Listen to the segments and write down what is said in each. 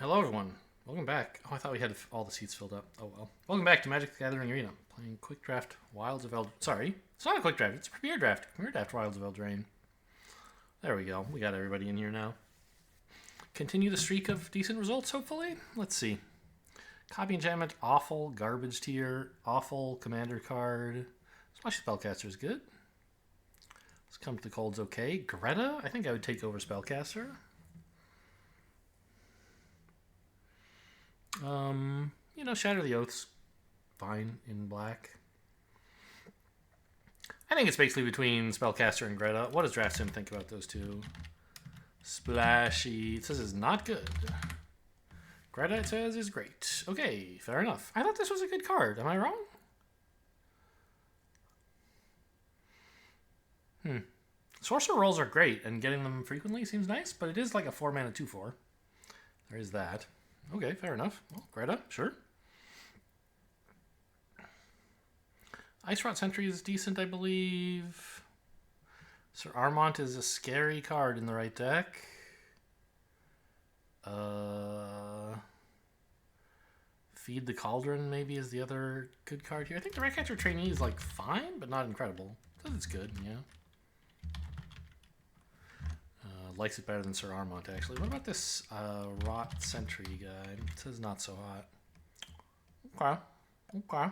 Hello, everyone. Welcome back. Oh, I thought we had all the seats filled up. Oh, well. Welcome back to Magic the Gathering Arena. Playing Quick Draft Wilds of Eldraine. Sorry, it's not a Quick Draft. It's a Premier Draft. Premier Draft Wilds of Eldraine. There we go. We got everybody in here now. Continue the streak of decent results, hopefully. Let's see. Copy Enchantment, awful. Garbage tier, awful. Commander card. Splash Spellcaster is good. Let's come to the Cold's okay. Greta, I think I would take over Spellcaster. Shatter the Oaths, fine in black. I think it's basically between Spellcaster and Greta. What does DraftSim think about those two? Splashy. It says is not good. Greta, it says, is great. Okay, fair enough. I thought this was a good card. Am I wrong? Sorcerer rolls are great, and getting them frequently seems nice, but it is like a 4-mana 2/4. There is that. Okay, fair enough. Well, Greta, sure. Ice Rot Sentry is decent, I believe. Sir Armont is a scary card in the right deck. Feed the Cauldron maybe is the other good card here. I think the Ratcatcher Trainee is like fine, but not incredible. It's good, yeah. Likes it better than Sir Armont, actually. What about this Rot Sentry guy? It says not so hot. Okay.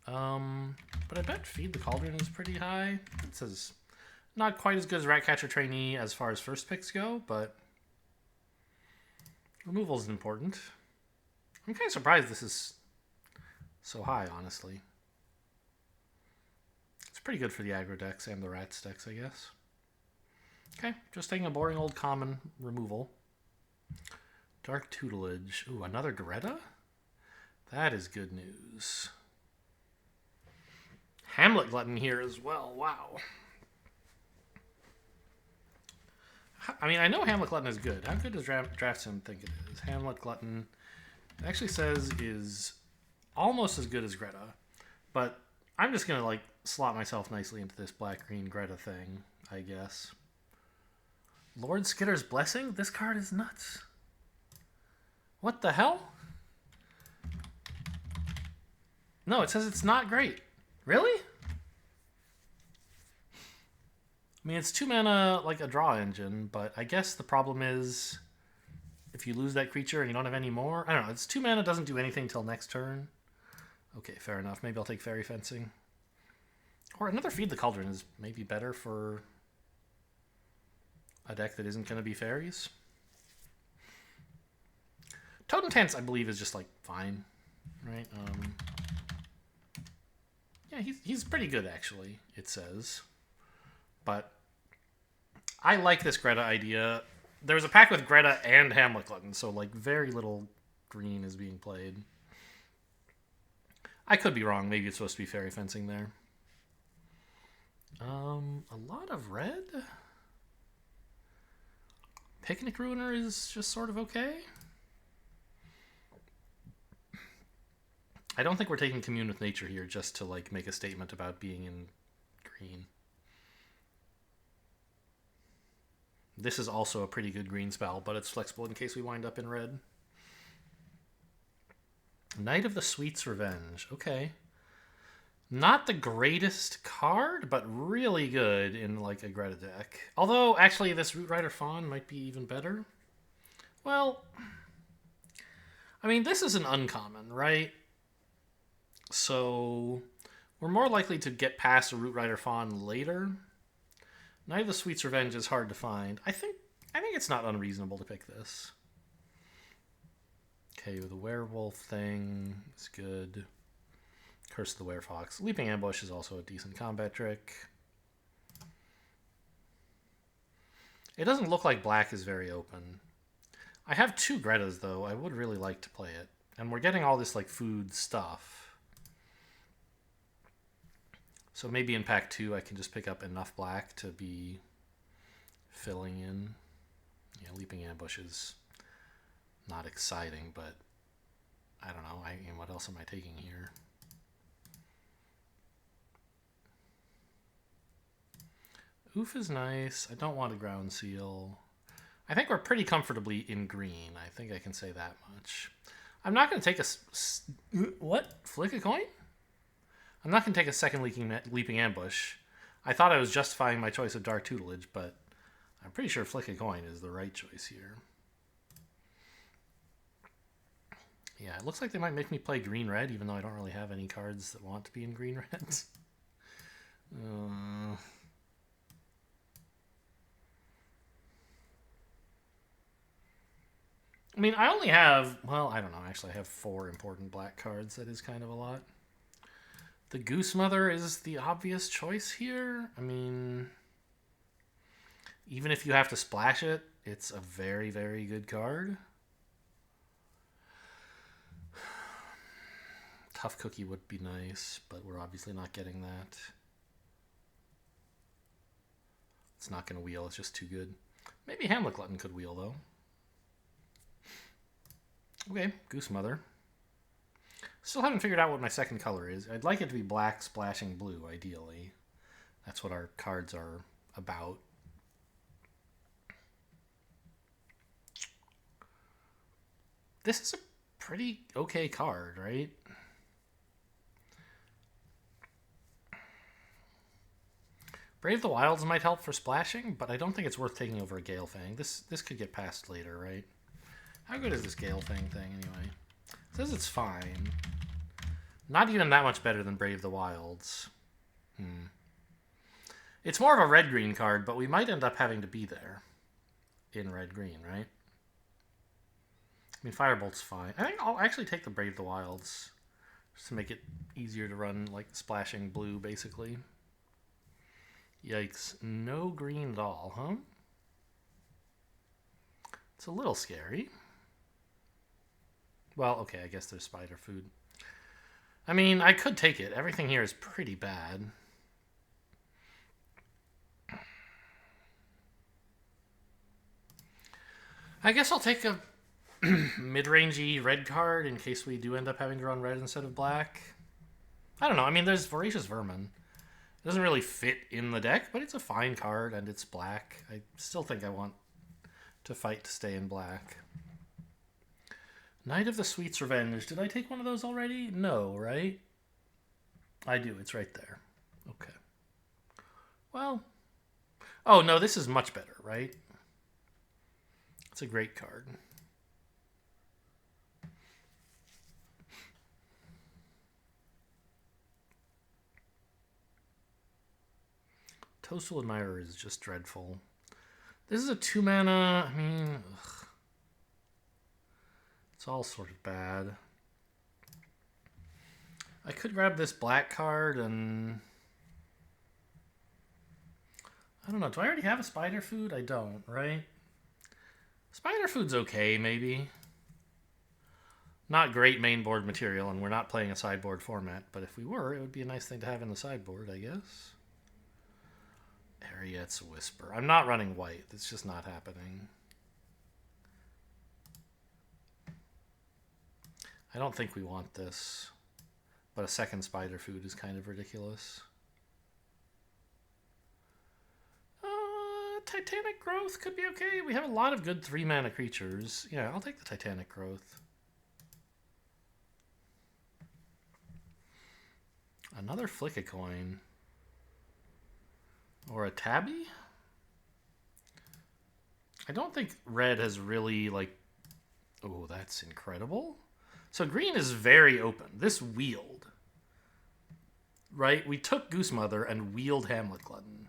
But I bet Feed the Cauldron is pretty high. It says not quite as good as Ratcatcher Trainee as far as first picks go, but removal is important. I'm kind of surprised this is so high, honestly. It's pretty good for the aggro decks and the Rats decks, I guess. Okay, just taking a boring old common removal. Dark Tutelage. Ooh, another Greta? That is good news. Hamlet Glutton here as well. Wow. I mean, I know Hamlet Glutton is good. How good does DraftSim think it is? Hamlet Glutton, it actually says, is almost as good as Greta. But I'm just going to, slot myself nicely into this black-green Greta thing, I guess. Lord Skitter's Blessing? This card is nuts. What the hell? No, it says it's not great. Really? I mean, it's 2 mana like a draw engine, but I guess the problem is if you lose that creature and you don't have any more. I don't know. It's 2 mana, doesn't do anything till next turn. Okay, fair enough. Maybe I'll take Fairy Fencing. Or another Feed the Cauldron is maybe better for a deck that isn't going to be fairies. Totem Tense, I believe, is just fine, right? Yeah, he's pretty good, actually, it says. But I like this Greta idea. There's a pack with Greta and Hamlet Glutton, so very little green is being played. I could be wrong. Maybe it's supposed to be Fairy Fencing there. A lot of red. Picnic Ruiner is just sort of okay. I don't think we're taking Commune with Nature here just to make a statement about being in green. This is also a pretty good green spell, but it's flexible in case we wind up in red. Knight of the Sweet's Revenge. Okay. Not the greatest card, but really good in a Greta deck. Although, actually, this Root Rider Fawn might be even better. Well, I mean, this is an uncommon, right? So we're more likely to get past a Root Rider Fawn later. Knight of the Sweet's Revenge is hard to find. I think it's not unreasonable to pick this. Okay, the werewolf thing is good. Curse of the Werefox. Leaping Ambush is also a decent combat trick. It doesn't look like black is very open. I have 2 Gretas, though. I would really like to play it. And we're getting all this food stuff. So maybe in pack 2 I can just pick up enough black to be filling in. Yeah, Leaping Ambush is not exciting, but I don't know. What else am I taking here? Oof is nice. I don't want a Ground Seal. I think we're pretty comfortably in green. I think I can say that much. I'm not going to take a... What? Flick a coin? I'm not going to take a second leaping ambush. I thought I was justifying my choice of dark tutelage, but I'm pretty sure flick a coin is the right choice here. Yeah, it looks like they might make me play green-red, even though I don't really have any cards that want to be in green-red. I mean, I only have... Well, I don't know. Actually, I have 4 important black cards. That is kind of a lot. The Goose Mother is the obvious choice here. I mean, even if you have to splash it, it's a very, very good card. Tough Cookie would be nice, but we're obviously not getting that. It's not going to wheel. It's just too good. Maybe Hamlet Glutton could wheel, though. Okay, Goose Mother. Still haven't figured out what my second color is. I'd like it to be black splashing blue, ideally. That's what our cards are about. This is a pretty okay card, right? Brave the Wilds might help for splashing, but I don't think it's worth taking over a Gale Fang. This could get passed later, right? How good is this Gale Fang thing, anyway? It says it's fine. Not even that much better than Brave the Wilds. It's more of a red-green card, but we might end up having to be there in red-green, right? I mean, Firebolt's fine. I think I'll actually take the Brave the Wilds just to make it easier to run, like, splashing blue, basically. Yikes. No green at all, huh? It's a little scary. Well, okay, I guess there's spider food. I mean, I could take it. Everything here is pretty bad. I guess I'll take a mid-rangey red card in case we do end up having to run red instead of black. I don't know. I mean, there's Voracious Vermin. It doesn't really fit in the deck, but it's a fine card and it's black. I still think I want to fight to stay in black. Knight of the Sweet's Revenge. Did I take one of those already? No, right? I do. It's right there. Okay. Well. Oh, no, this is much better, right? It's a great card. Toastful Admirer is just dreadful. This is a 2-mana. I mean, ugh. It's all sort of bad. I could grab this black card and... I don't know. Do I already have a Spider Food? I don't, right? Spider Food's okay, maybe. Not great main board material, and we're not playing a sideboard format, but if we were, it would be a nice thing to have in the sideboard, I guess. Ariette's Whisper. I'm not running white. It's just not happening. I don't think we want this, but a second Spider Food is kind of ridiculous. Titanic Growth could be okay. We have a lot of good 3-mana creatures. Yeah, I'll take the Titanic Growth. Another Flick a Coin. Or a Tabby? I don't think red has really, like... Oh, that's incredible. So green is very open. This wheeled. Right? We took Goose Mother and wheeled Hamlet Glutton.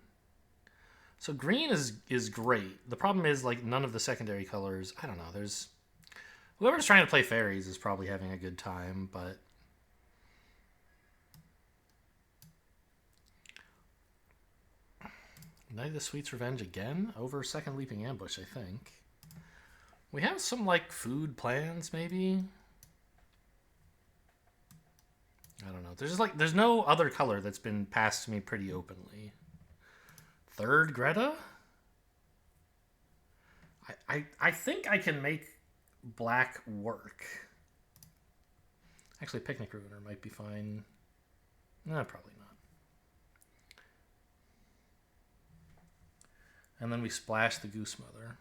So green is great. The problem is, like, none of the secondary colors... I don't know, there's... Whoever's trying to play fairies is probably having a good time, but... Knight of the Sweet's Revenge again? Over second Leaping Ambush, I think. We have some, like, food plans, maybe? I don't know. There's just, like, there's no other color that's been passed to me pretty openly. Third Greta? I think I can make black work. Actually, Picnic Ruiner might be fine. No, probably not. And then we splash the Goose Mother.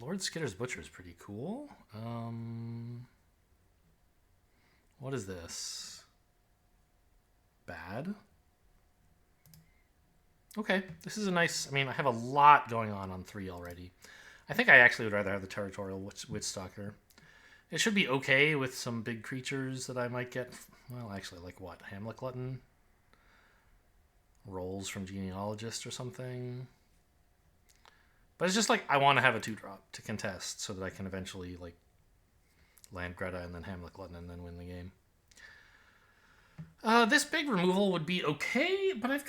Lord Skitter's Butcher is pretty cool. What is this? Bad. Okay, this is a nice... I mean, I have a lot going on 3 already. I think I actually would rather have the Territorial Witchstalker. It should be okay with some big creatures that I might get. Well, actually, like what? Hamlet Glutton? Rolls from Genealogist or something? But it's just like, I want to have a 2-drop to contest so that I can eventually, like, land Greta and then Hamlet Glutton and then win the game. This big removal would be okay, but I'm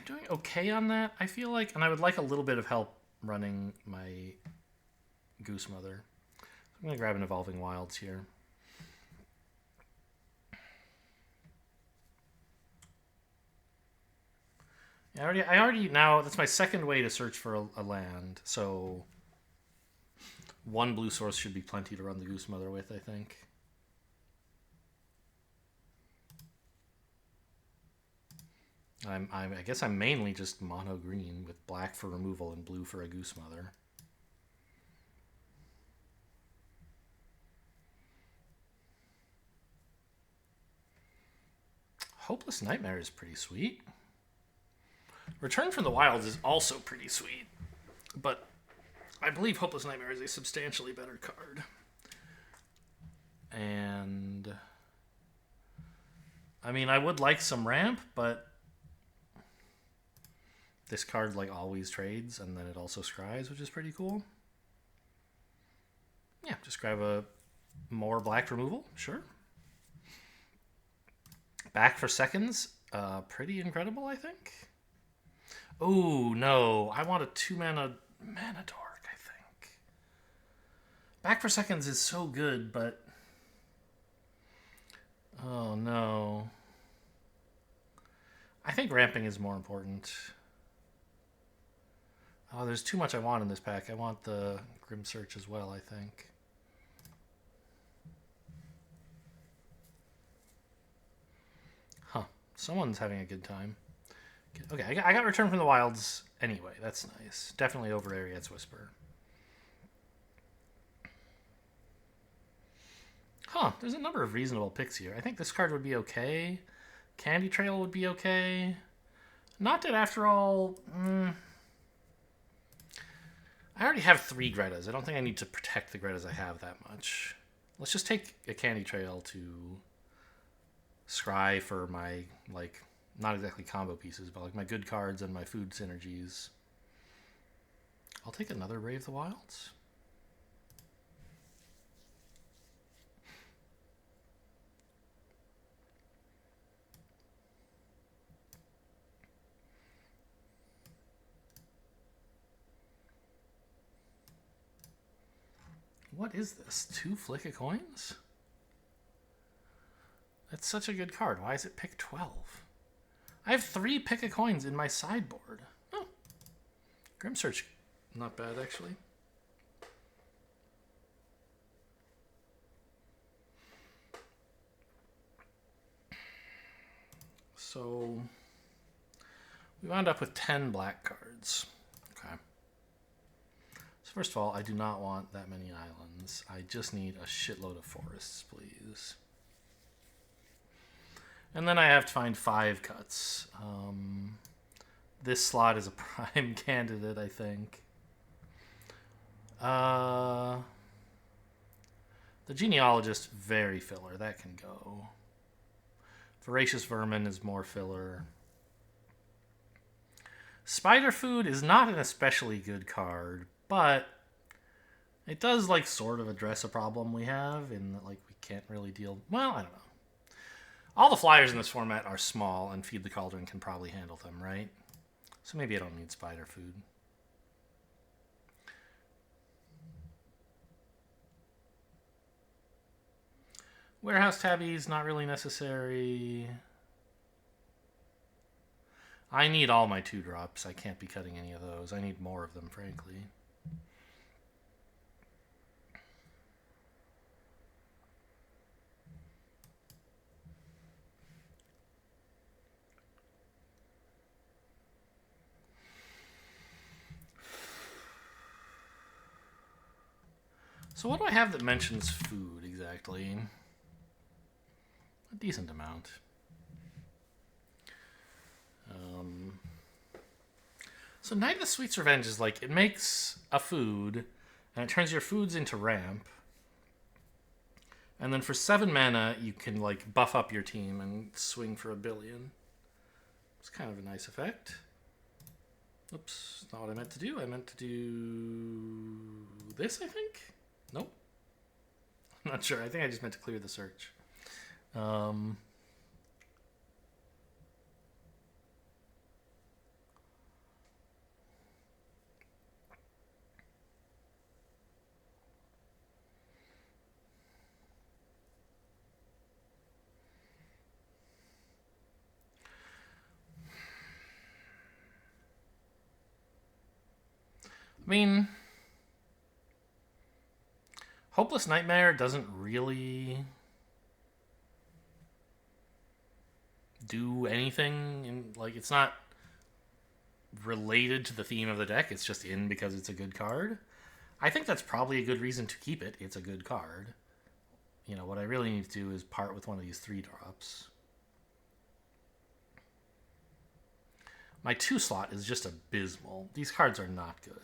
doing okay on that, I feel like. And I would like a little bit of help running my Goose Mother. So I'm going to grab an Evolving Wilds here. I already now, that's my second way to search for a land. So 1 blue source should be plenty to run the Goose Mother with, I think. I guess I'm mainly just mono green with black for removal and blue for a Goose Mother. Hopeless Nightmare is pretty sweet. Return from the Wilds is also pretty sweet, but I believe Hopeless Nightmare is a substantially better card. And I mean, I would like some ramp, but this card like always trades, and then it also scries, which is pretty cool. Yeah, just grab a more black removal, sure. Back for seconds, pretty incredible, I think. Oh, no, I want a 2-mana Mana Dork, I think. Back for seconds is so good, but... Oh, no. I think ramping is more important. Oh, there's too much I want in this pack. I want the Grim Search as well, I think. Huh. Someone's having a good time. Okay, I got Return from the Wilds anyway. That's nice. Definitely over Ariad's Whisper. Huh, there's a number of reasonable picks here. I think this card would be okay. Candy Trail would be okay. Not that after all... I already have 3 Gretas. I don't think I need to protect the Gretas I have that much. Let's just take a Candy Trail to scry for my, like, not exactly combo pieces, but like my good cards and my food synergies. I'll take another Ray of the Wilds. What is this? 2 Flick of Coins? That's such a good card. Why is it pick 12? I have 3 Pick of Coins in my sideboard. Oh. Grim Search. Not bad, actually. So we wound up with 10 black cards. Okay. So first of all, I do not want that many islands. I just need a shitload of forests, please. And then I have to find 5 cuts. This slot is a prime candidate, I think. The Genealogist, very filler. That can go. Voracious Vermin is more filler. Spider Food is not an especially good card, but it does, like, sort of address a problem we have in that, like, we can't really deal... Well, I don't know. All the flyers in this format are small, and Feed the Cauldron can probably handle them, right? So maybe I don't need Spider Food. Warehouse Tabby is not really necessary. I need all my 2-drops. I can't be cutting any of those. I need more of them, frankly. So what do I have that mentions food exactly? A decent amount. So Knight of the Sweet's Revenge is like, it makes a food, and it turns your foods into ramp. And then for 7 mana, you can like buff up your team and swing for 1 billion. It's kind of a nice effect. Oops, not what I meant to do. I meant to do this, I think? Nope. I'm not sure. I think I just meant to clear the search. I mean, Hopeless Nightmare doesn't really do anything. Like, it's not related to the theme of the deck. It's just in because it's a good card. I think that's probably a good reason to keep it. It's a good card. You know, what I really need to do is part with one of these 3-drops. My 2 slot is just abysmal. These cards are not good.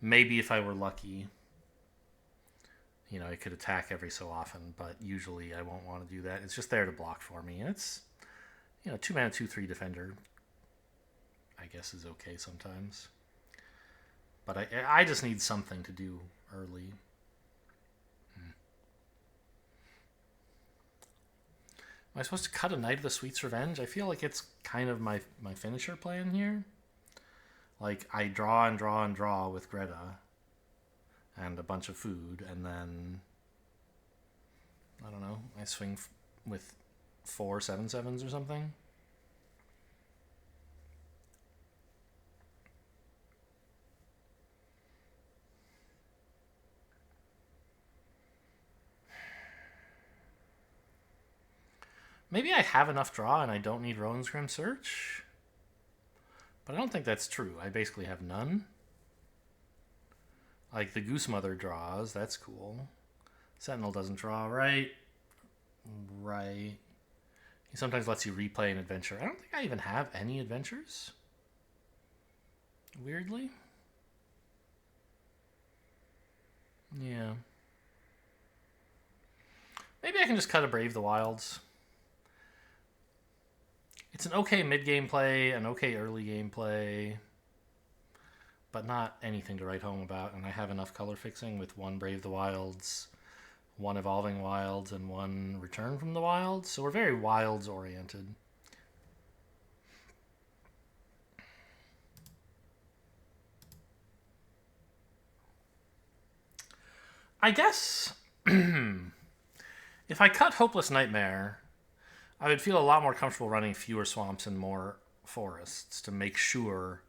Maybe if I were lucky, you know, I could attack every so often, but usually I won't want to do that. It's just there to block for me. And it's, you know, 2 mana, 2/3 defender, I guess, is okay sometimes. But I just need something to do early. Am I supposed to cut a Knight of the Sweet's Revenge? I feel like it's kind of my finisher plan here. Like, I draw and draw and draw with Greta and a bunch of food, and then, I don't know, I swing with 4 7/7s or something. Maybe I have enough draw and I don't need Rowan's Grim Search? But I don't think that's true. I basically have none. Like, the Goose Mother draws. That's cool. Sentinel doesn't draw. Right. Right. He sometimes lets you replay an adventure. I don't think I even have any adventures. Weirdly. Yeah. Maybe I can just cut a Brave the Wilds. It's an okay mid-game play, an okay early game play, but not anything to write home about. And I have enough color fixing with 1 Brave the Wilds, 1 Evolving Wilds, and 1 Return from the Wilds. So we're very Wilds oriented. I guess if I cut Hopeless Nightmare, I would feel a lot more comfortable running fewer swamps and more forests to make sure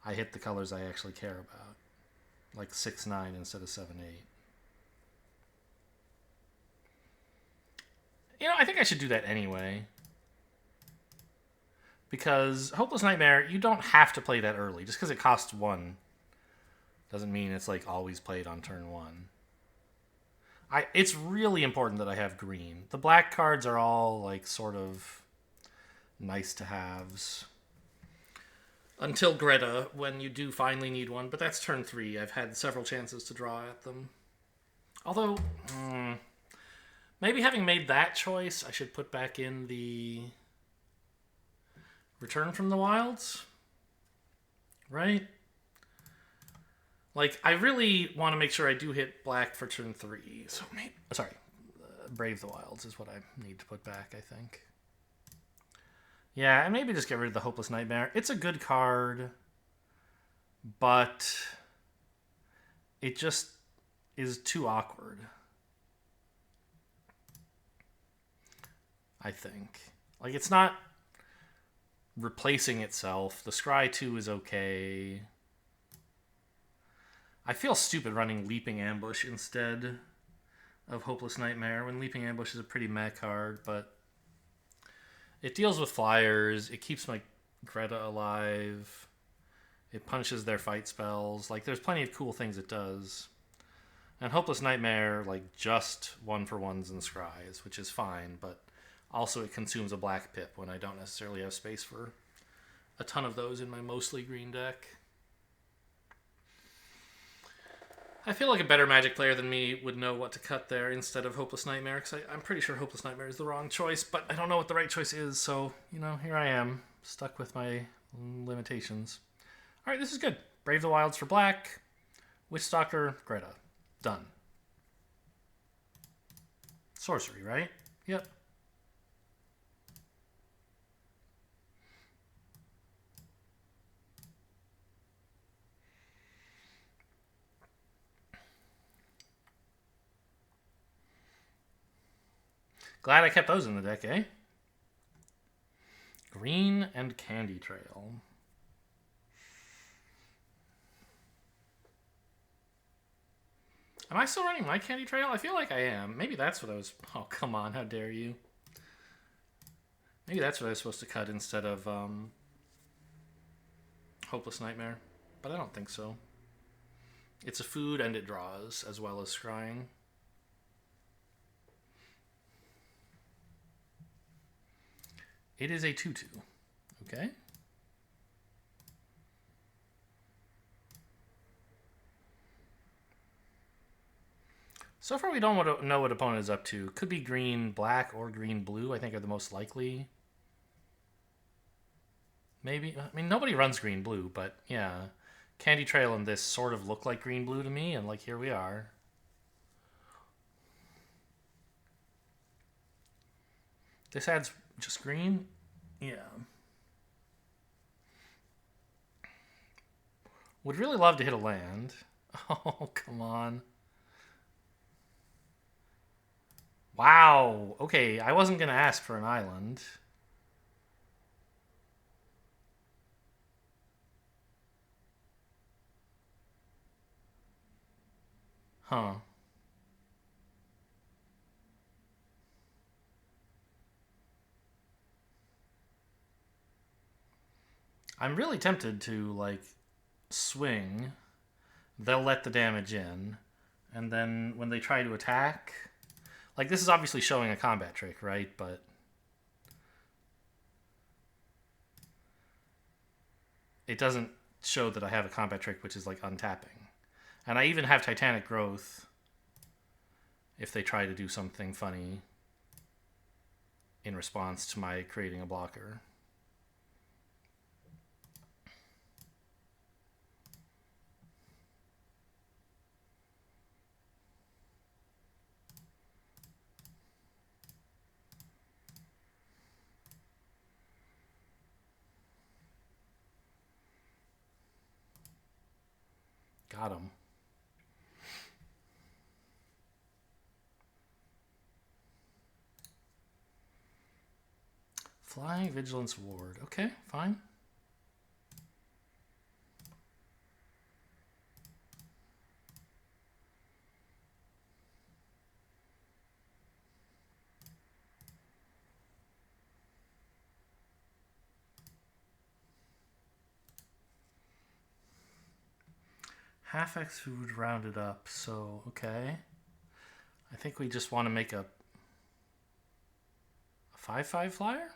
I hit the colors I actually care about. Like 6/9 instead of 7/8. You know, I think I should do that anyway. Because Hopeless Nightmare, you don't have to play that early. Just because it costs 1 doesn't mean it's like always played on turn 1. It's really important that I have green. The black cards are all like sort of nice to haves. Until Greta, when you do finally need one, but that's turn 3. I've had several chances to draw at them. Although, maybe having made that choice, I should put back in the Return from the Wilds. Right? Like, I really want to make sure I do hit black for turn 3. So maybe, sorry, Brave the Wilds is what I need to put back, I think. Yeah, and maybe just get rid of the Hopeless Nightmare. It's a good card, but it just is too awkward, I think. Like, it's not replacing itself. The Scry 2 is okay. I feel stupid running Leaping Ambush instead of Hopeless Nightmare, when Leaping Ambush is a pretty meh card, but it deals with flyers. It keeps my Greta alive. It punishes their fight spells. Like, there's plenty of cool things it does. And Hopeless Nightmare, like, just 1-for-1s and scries, which is fine, but also it consumes a black pip when I don't necessarily have space for a ton of those in my mostly green deck. I feel like a better Magic player than me would know what to cut there instead of Hopeless Nightmare, because I'm pretty sure Hopeless Nightmare is the wrong choice, but I don't know what the right choice is, so, you know, here I am, stuck with my limitations. Alright, this is good. Brave the Wilds for black. Witchstalker, Greta. Done. Sorcery, right? Yep. Glad I kept those in the deck, eh? Green and Candy Trail. Am I still running my Candy Trail? I feel like I am. Maybe that's what I was... Oh, come on. How dare you. Maybe that's what I was supposed to cut instead of Hopeless Nightmare. But I don't think so. It's a food and it draws, as well as scrying. It is a 2/2. Okay. So far, we don't know what opponent is up to. Could be green-black or green-blue, I think are the most likely. Maybe. I mean, nobody runs green-blue, but yeah. Candy Trail and this sort of look like green-blue to me, and like here we are. This adds just green? Yeah. Would really love to hit a land. Oh, come on. Wow. Okay, I wasn't going to ask for an island. Huh. I'm really tempted to, like, swing. They'll let the damage in. And then when they try to attack... Like, this is obviously showing a combat trick, right? But... it doesn't show that I have a combat trick, which is, like, untapping. And I even have Titanic Growth if they try to do something funny in response to my creating a blocker. Got him. Flying Vigilance Ward. Okay, fine. Half X food rounded up, so okay. I think we just want to make a 5/5 flyer?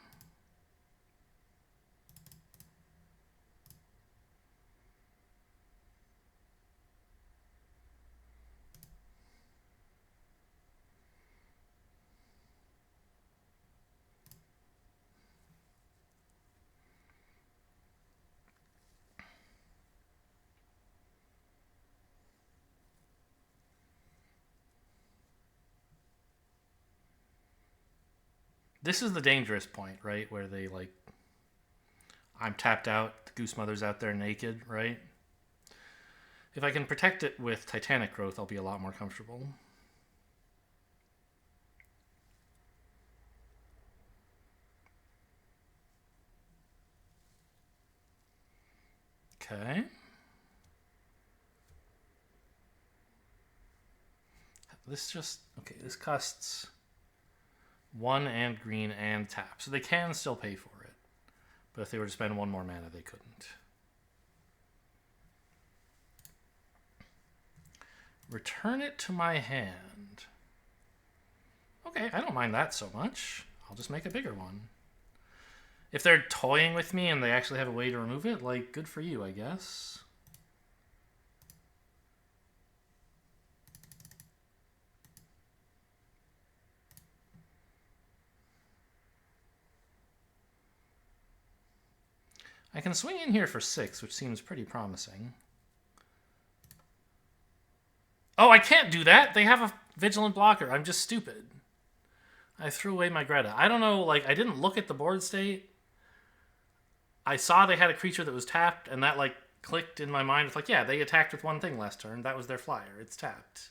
This is the dangerous point, right? Where they, like... I'm tapped out, the Goose Mother's out there naked, right? If I can protect it with Titanic Growth, I'll be a lot more comfortable. Okay. This just... Okay, this costs 1 and green and tap. So they can still pay for it. But if they were to spend 1 more mana, they couldn't. Return it to my hand. Okay, I don't mind that so much. I'll just make a bigger one. If they're toying with me and they actually have a way to remove it, like, good for you, I guess. I can swing in here for 6, which seems pretty promising. Oh, I can't do that! They have a vigilant blocker. I'm just stupid. I threw away my Greta. I don't know, like, I didn't look at the board state. I saw they had a creature that was tapped, and that, like, clicked in my mind. It's like, yeah, they attacked with one thing last turn. That was their flyer. It's tapped.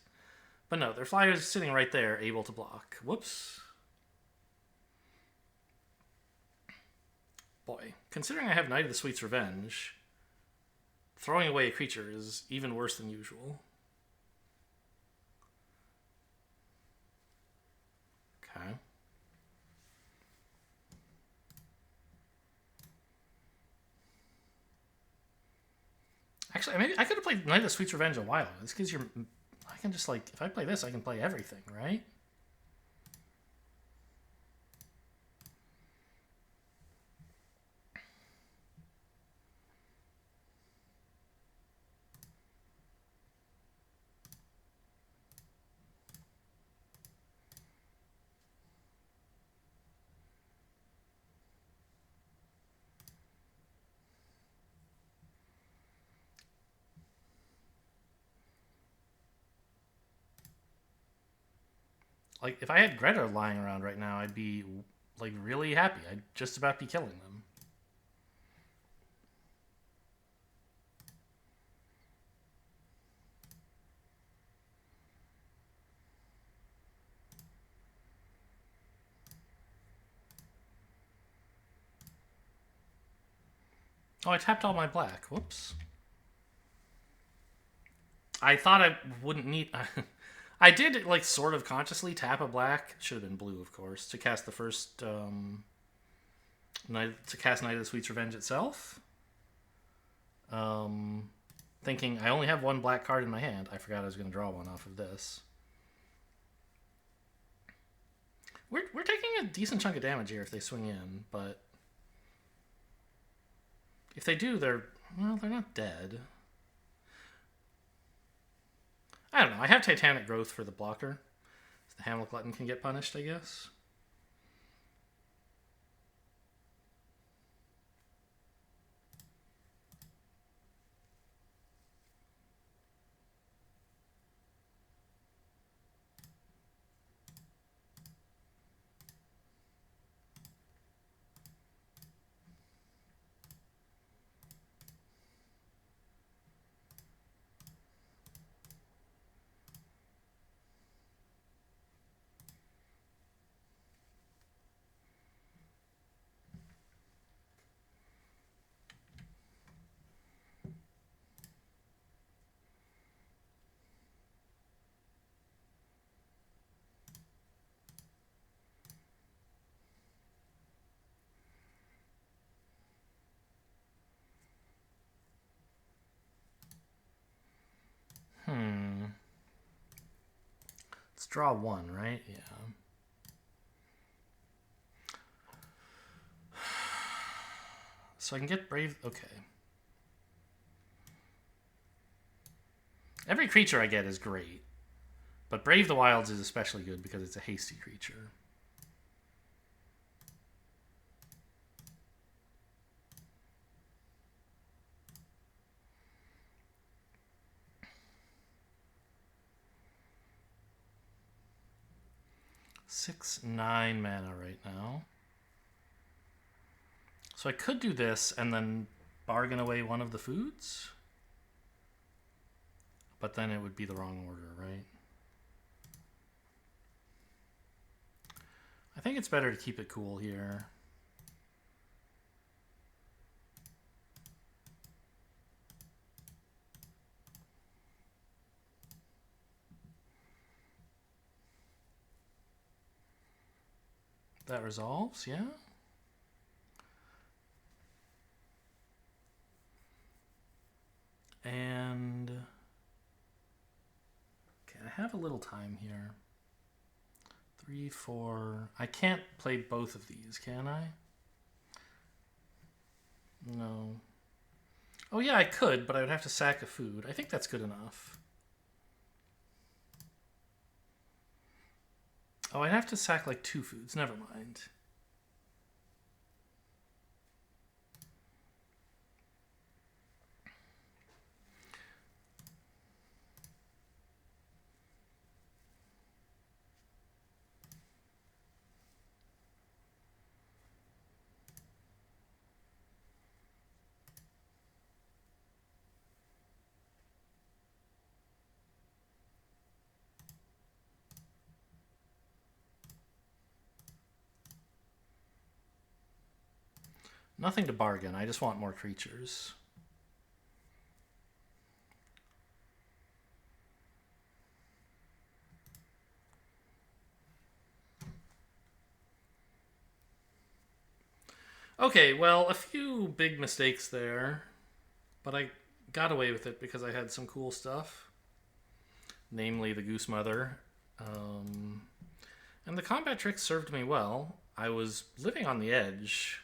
But no, their flyer is sitting right there, able to block. Whoops. Boy, considering I have Knight of the Sweet's Revenge, throwing away a creature is even worse than usual. Okay. Actually, maybe I could have played Knight of the Sweet's Revenge a while. This gives you... I can just, like... If I play this, I can play everything, right? Like, if I had Greta lying around right now, I'd be, like, really happy. I'd just about be killing them. Oh, I tapped all my black. Whoops. I thought I wouldn't need... I did, like, sort of consciously tap a black. Should have been blue, of course, to cast the first... to cast Knight of the Sweet's Revenge itself. Thinking, I only have one black card in my hand. I forgot I was going to draw one off of this. We're taking a decent chunk of damage here if they swing in, but... If they do, they're not dead. I don't know. I have Titanic Growth for the blocker. So the Hamlet Glutton can get punished, I guess. Let's draw one, right? Yeah. So I can get Brave... Okay. Every creature I get is great. But Brave the Wilds is especially good because it's a hasty creature. Six, 9 mana right now. So I could do this and then bargain away one of the foods. But then it would be the wrong order, right? I think it's better to keep it cool here. That resolves, yeah. And I have a little time here. 3, 4. I can't play both of these, can I? No. Oh yeah, I could, but I would have to sack a food. I think that's good enough. Oh, I'd have to sack like 2 foods. Never mind. Nothing to bargain. I just want more creatures. Okay, well, a few big mistakes there, but I got away with it because I had some cool stuff, namely the Goose Mother. And the combat tricks served me well. I was living on the edge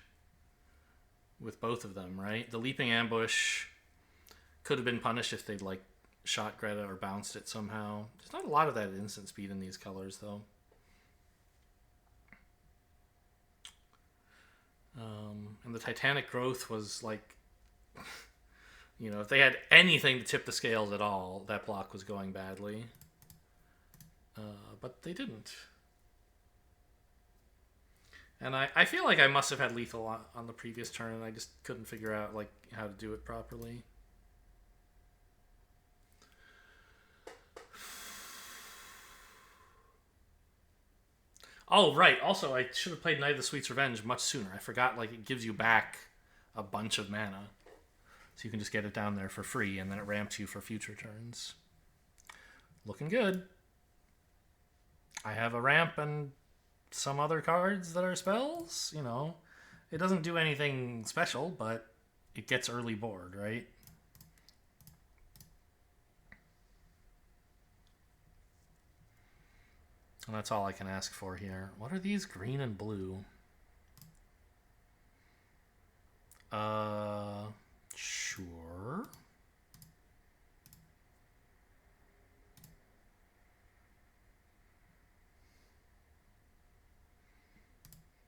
with both of them, right? The Leaping Ambush could have been punished if they'd, like, shot Greta or bounced it somehow. There's not a lot of that instant speed in these colors, though. And the Titanic Growth was, like... You know, if they had anything to tip the scales at all, that block was going badly. But they didn't. And I feel like I must have had lethal on the previous turn, and I just couldn't figure out like how to do it properly. Oh, right. Also, I should have played Night of the Sweet's Revenge much sooner. I forgot, like, it gives you back a bunch of mana. So you can just get it down there for free, and then it ramps you for future turns. Looking good. I have a ramp and some other cards that are spells. You know, it doesn't do anything special, but it gets early board, right? And that's all I can ask for here. What are these? Green and blue. Sure.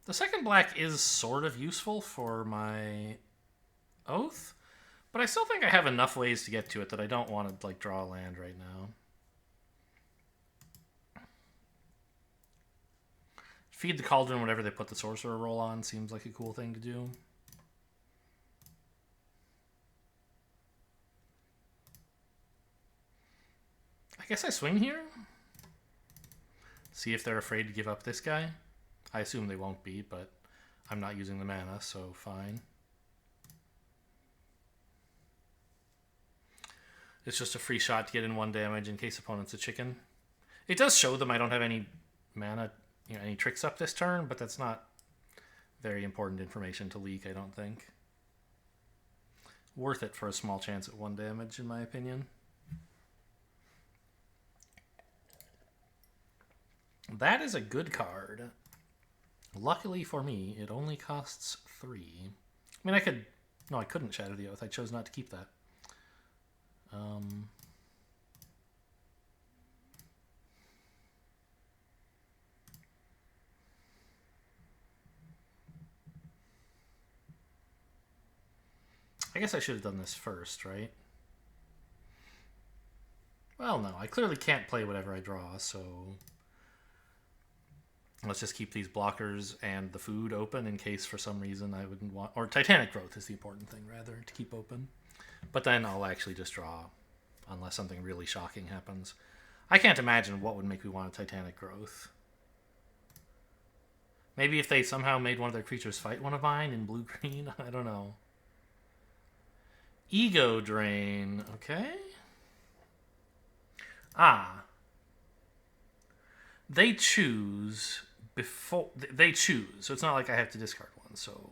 The second black is sort of useful for my Oath, but I still think I have enough ways to get to it that I don't want to like draw a land right now. Feed the Cauldron whenever they put the Sorcerer roll on seems like a cool thing to do. I guess I swing here. See if they're afraid to give up this guy. I assume they won't be, but I'm not using the mana, so fine. It's just a free shot to get in 1 damage in case opponent's a chicken. It does show them I don't have any mana, you know, any tricks up this turn, but that's not very important information to leak, I don't think. Worth it for a small chance at 1 damage, in my opinion. That is a good card. Luckily for me, it only costs 3. I mean, I could... No, I couldn't Shatter the Oath. I chose not to keep that. I guess I should have done this first, right? Well, no. I clearly can't play whatever I draw, so... Let's just keep these blockers and the food open in case for some reason I wouldn't want... Or Titanic Growth is the important thing, rather, to keep open. But then I'll actually just draw, unless something really shocking happens. I can't imagine what would make me want a Titanic Growth. Maybe if they somehow made one of their creatures fight one of mine in blue-green? I don't know. Ego Drain. Okay. Ah. They choose... Before they choose, so it's not like I have to discard one. So,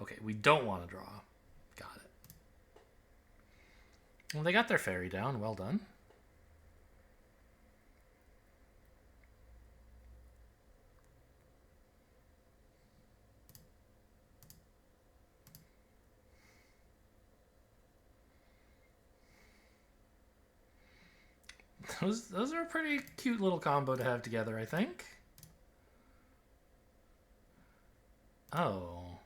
okay, we don't want to draw. Got it. Well, they got their fairy down. Well done. Those are a pretty cute little combo to have together, I think. Oh.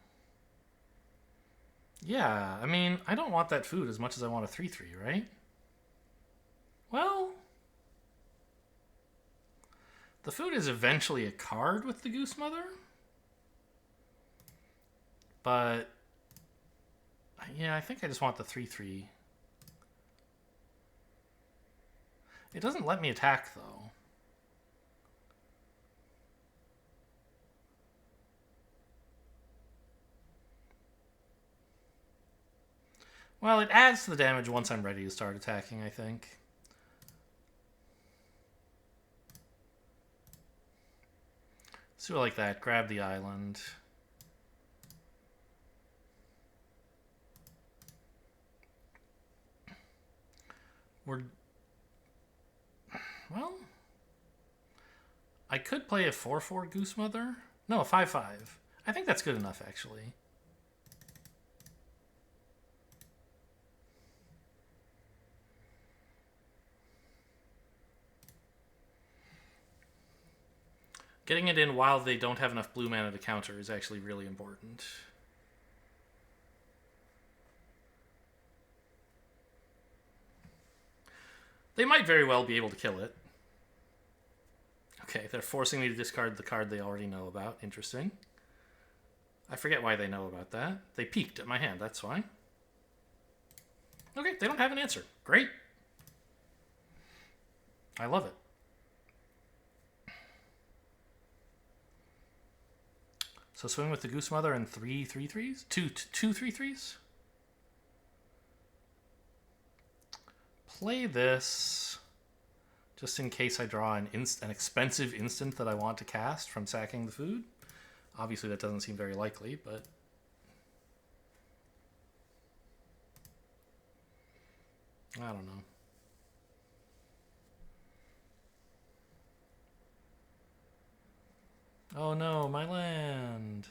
Yeah, I mean, I don't want that food as much as I want a 3/3, right? Well, the food is eventually a card with the Goose Mother. But, yeah, I think I just want the 3/3. It doesn't let me attack, though. Well, it adds to the damage once I'm ready to start attacking, I think. Let's do it like that. Grab the island. Well, I could play a 4/4 Goose Mother. No, a 5/5. I think that's good enough, actually. Getting it in while they don't have enough blue mana to counter is actually really important. They might very well be able to kill it. Okay, they're forcing me to discard the card they already know about. Interesting. I forget why they know about that. They peeked at my hand, that's why. Okay, they don't have an answer. Great. I love it. So swing with the Goose Mother and 3 3/3s? Two 3/3s? Play this just in case I draw an expensive instant that I want to cast from sacking the food. Obviously that doesn't seem very likely, but I don't know. Oh no, my land.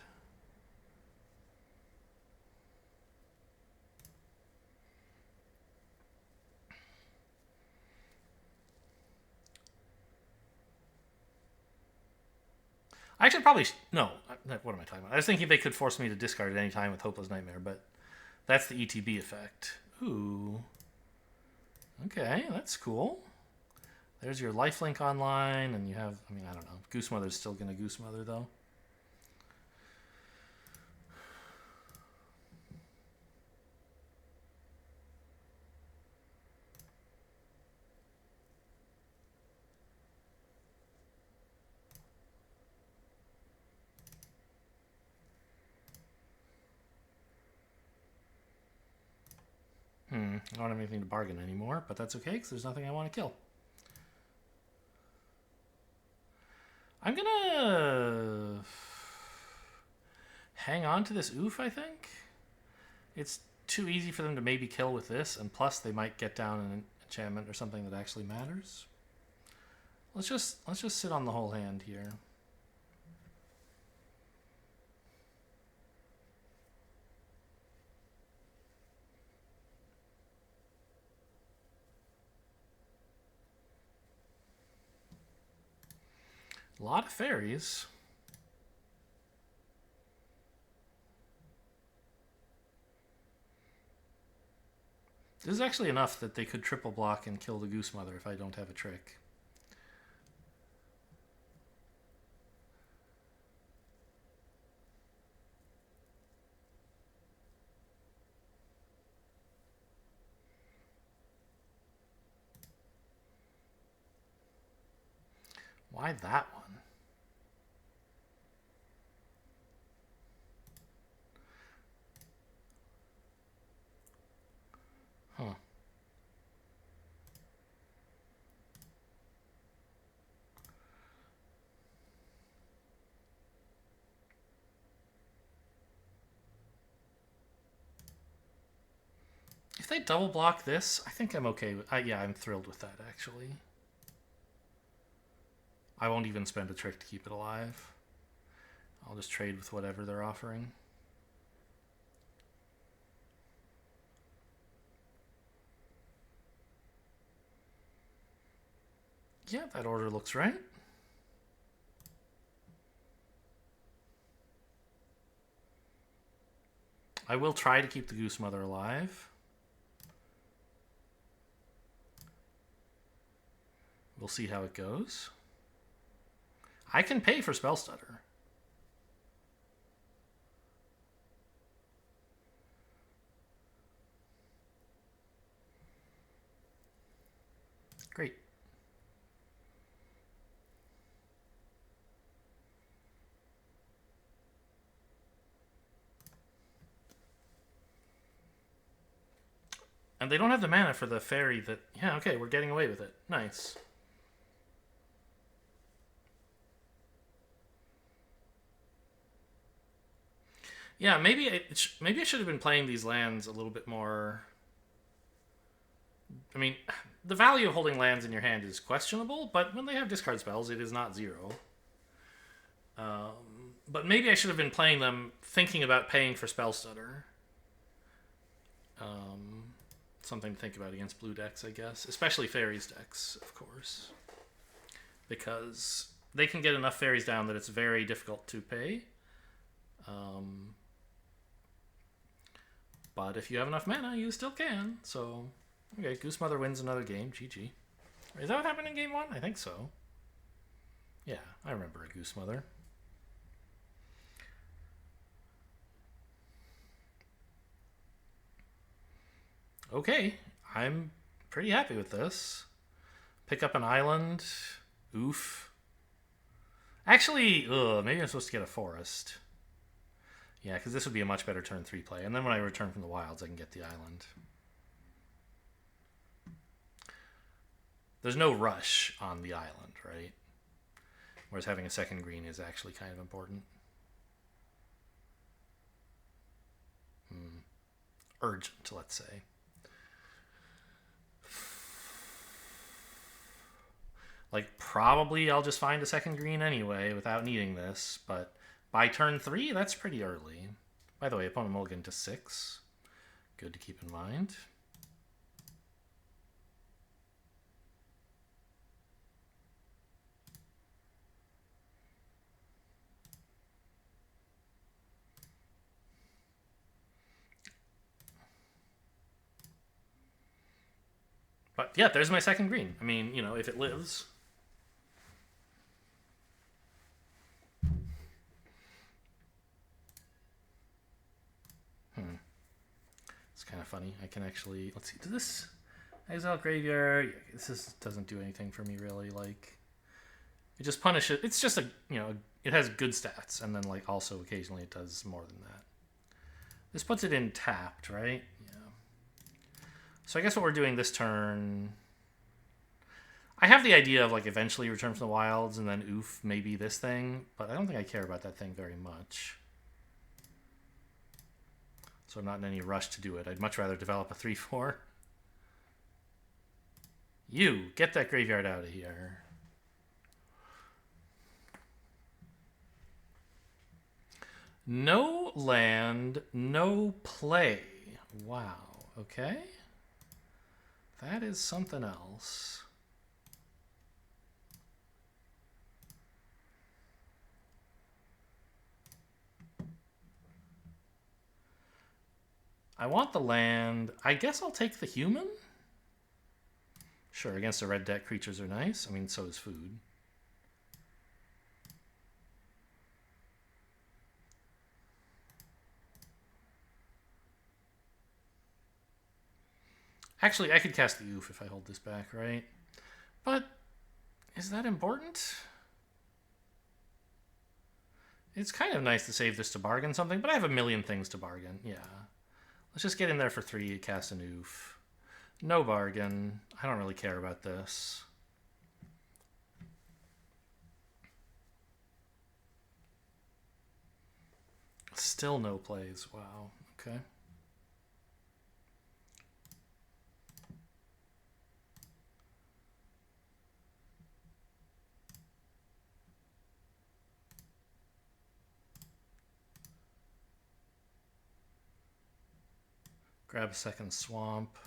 I should probably... No, what am I talking about? I was thinking they could force me to discard at any time with Hopeless Nightmare, but that's the ETB effect. Ooh. Okay, that's cool. There's your lifelink online, and you have... I mean, I don't know. Goose Mother's still going to Goose Mother, though. I don't have anything to bargain anymore, but that's okay, because there's nothing I want to kill. I'm gonna hang on to this oof, I think. It's too easy for them to maybe kill with this, and plus they might get down an enchantment or something that actually matters. Let's just sit on the whole hand here. A lot of fairies. This is actually enough that they could triple block and kill the Goose Mother if I don't have a trick. Why that one? Huh. If they double block this, I think I'm okay with... yeah, I'm thrilled with that, actually. I won't even spend a trick to keep it alive. I'll just trade with whatever they're offering. Yeah, that order looks right. I will try to keep the Goose Mother alive. We'll see how it goes. I can pay for Spell Stutter. Great. And they don't have the mana for the fairy that... Yeah, okay, we're getting away with it. Nice. Yeah, maybe I should have been playing these lands a little bit more... I mean, the value of holding lands in your hand is questionable, but when they have discard spells, it is not zero. But maybe I should have been playing them thinking about paying for Spell Stutter. Something to think about against blue decks, I guess. Especially Fairies decks, of course. Because they can get enough Fairies down that it's very difficult to pay. But if you have enough mana, you still can. So, okay, Goose Mother wins another game. GG. Is that what happened in game 1? I think so. Yeah, I remember a Goose Mother. Okay, I'm pretty happy with this. Pick up an island. Oof. Actually, maybe I'm supposed to get a forest. Yeah, because this would be a much better turn 3 play. And then when I return from the wilds, I can get the island. There's no rush on the island, right? Whereas having a second green is actually kind of important. Urgent, let's say. Like, probably I'll just find a second green anyway without needing this, but by turn 3, that's pretty early. By the way, opponent mulligan to 6. Good to keep in mind. But yeah, there's my second green. I mean, you know, if it lives. It's kind of funny. I can actually... Let's see. Does this... Exile Graveyard... This doesn't do anything for me, really. Like... It just punishes... It's just a... You know, it has good stats. And then, like, also occasionally it does more than that. This puts it in tapped, right? Yeah. So I guess what we're doing this turn... I have the idea of, like, eventually return from the wilds and then oof, maybe this thing. But I don't think I care about that thing very much. So I'm not in any rush to do it. I'd much rather develop a 3/4. You, get that graveyard out of here. No land, no play. Wow, okay. That is something else. I want the land. I guess I'll take the human. Sure, against a red deck, creatures are nice. I mean, so is food. Actually, I could cast the oof if I hold this back, right? But is that important? It's kind of nice to save this to bargain something, but I have a million things to bargain. Yeah. Let's just get in there for 3, cast an oof. No bargain. I don't really care about this. Still no plays. Wow. Okay. Grab a second swamp.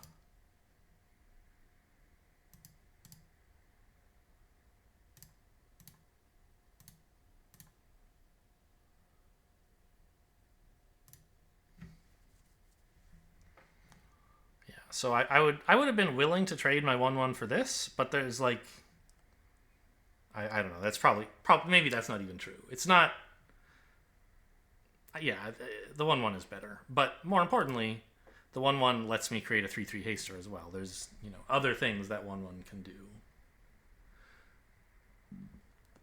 So I would have been willing to trade my 1/1 for this, but there's like I don't know. That's probably maybe that's not even true. It's not. Yeah, the 1/1 is better, but more importantly, the 1/1 lets me create a 3/3 haster as well. There's other things that 1/1 can do.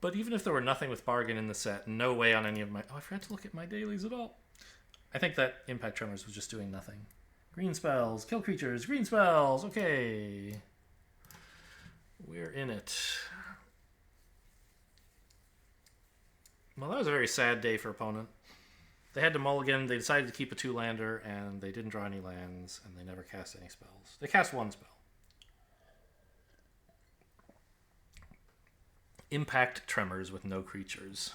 But even if there were nothing with bargain in the set, no way on any of my... Oh, I forgot to look at my dailies at all. I think that Impact Tremors was just doing nothing. Green spells, kill creatures, green spells, okay. We're in it. Well, that was a very sad day for opponent. They had to mulligan, they decided to keep a 2-lander, and they didn't draw any lands, and they never cast any spells. They cast 1 spell. Impact Tremors with no creatures.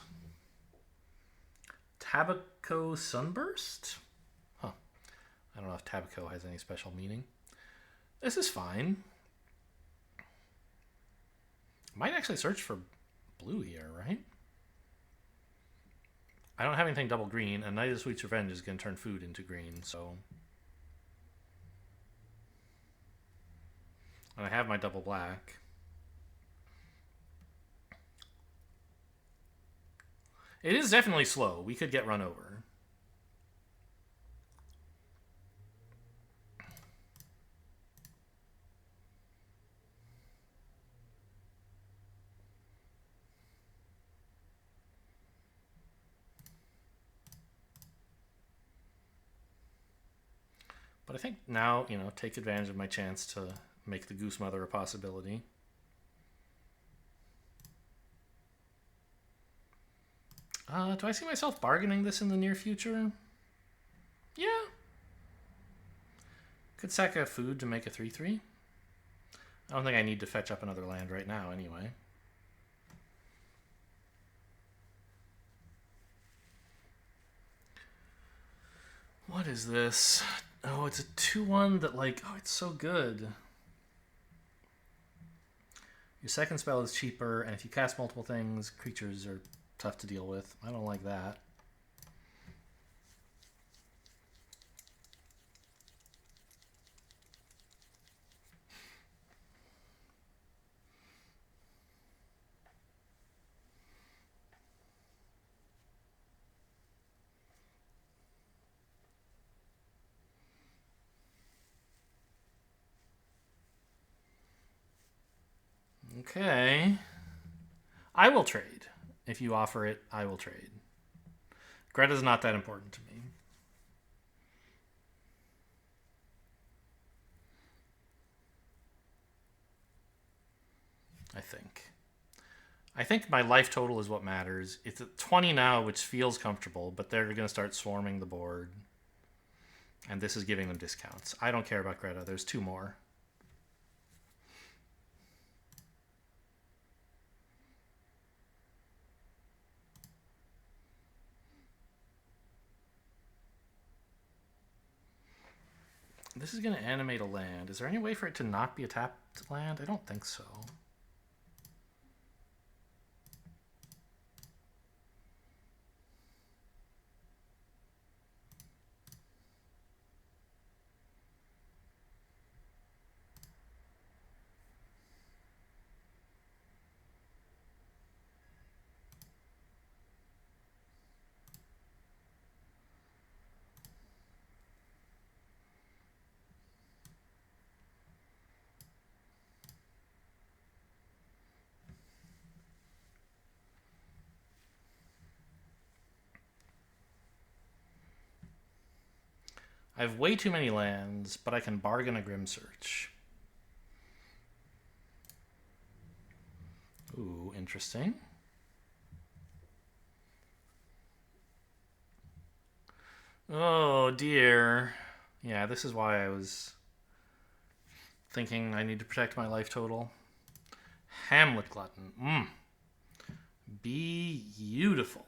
Tabaco Sunburst? Huh. I don't know if Tabaco has any special meaning. This is fine. Might actually search for blue here, right? I don't have anything double green, and Knight of the Sweet's Revenge is going to turn food into green, so... And I have my double black. It is definitely slow. We could get run over. But I think now, take advantage of my chance to make the Goose Mother a possibility. Do I see myself bargaining this in the near future? Yeah. Could sack a food to make a 3/3. I don't think I need to fetch up another land right now anyway. What is this? Oh, it's a 2/1 that it's so good. Your second spell is cheaper, and if you cast multiple things, creatures are tough to deal with. I don't like that. Okay. I will trade. If you offer it, I will trade. Greta's not that important to me. I think my life total is what matters. It's at 20 now, which feels comfortable, but they're going to start swarming the board. And this is giving them discounts. I don't care about Greta. There's 2 more. This is going to animate a land. Is there any way for it to not be a tapped land? I don't think so. I have way too many lands, but I can bargain a Grim Search. Ooh, interesting. Oh, dear. Yeah, this is why I was thinking I need to protect my life total. Hamlet Glutton. Beautiful.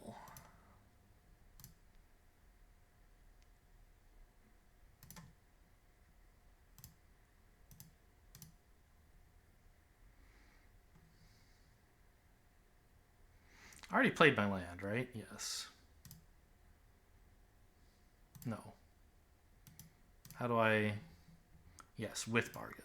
I already played my land, right? Yes. No. How do I... Yes, with bargain.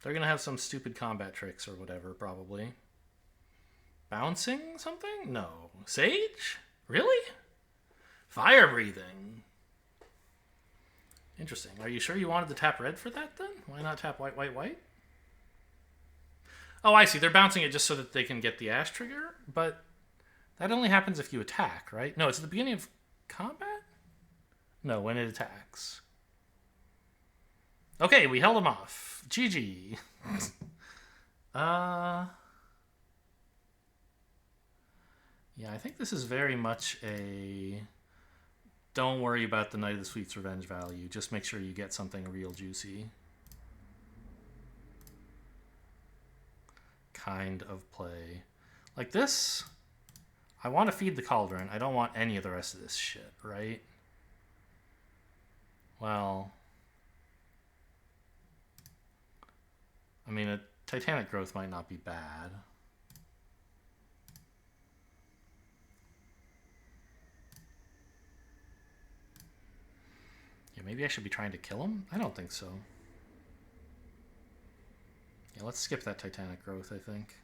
They're going to have some stupid combat tricks or whatever, probably. Bouncing something? No. Sage? Really? Fire breathing. Interesting. Are you sure you wanted to tap red for that then? Why not tap white, white, white? Oh, I see. They're bouncing it just so that they can get the Ash trigger, but that only happens if you attack, right? No, it's at the beginning of combat? No, when it attacks. Okay, we held them off. GG. Yeah, I think this is very much a don't worry about the Night of the Sweet's Revenge value. Just make sure you get something real juicy kind of play. Like this, I want to feed the Cauldron. I don't want any of the rest of this shit, right? Well, I mean, a Titanic Growth might not be bad. Yeah, maybe I should be trying to kill him? I don't think so. Yeah, let's skip that Titanic Growth, I think.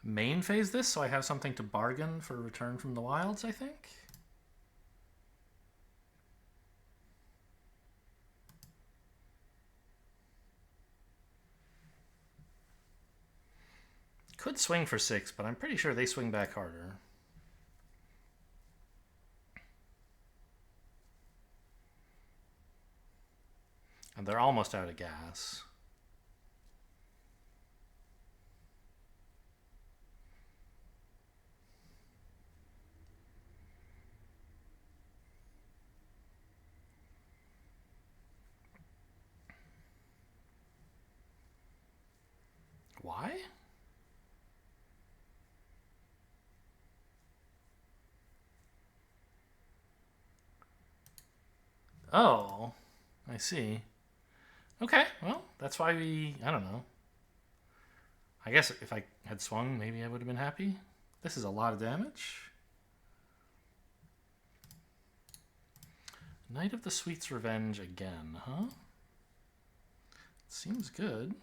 Main phase this, so I have something to bargain for Return from the Wilds, I think. Could swing for 6, but I'm pretty sure they swing back harder. And they're almost out of gas. Why? Oh, I see. Okay, well, that's why we... I don't know. I guess if I had swung, maybe I would have been happy. This is a lot of damage. Night of the Sweet's Revenge again, huh? Seems good.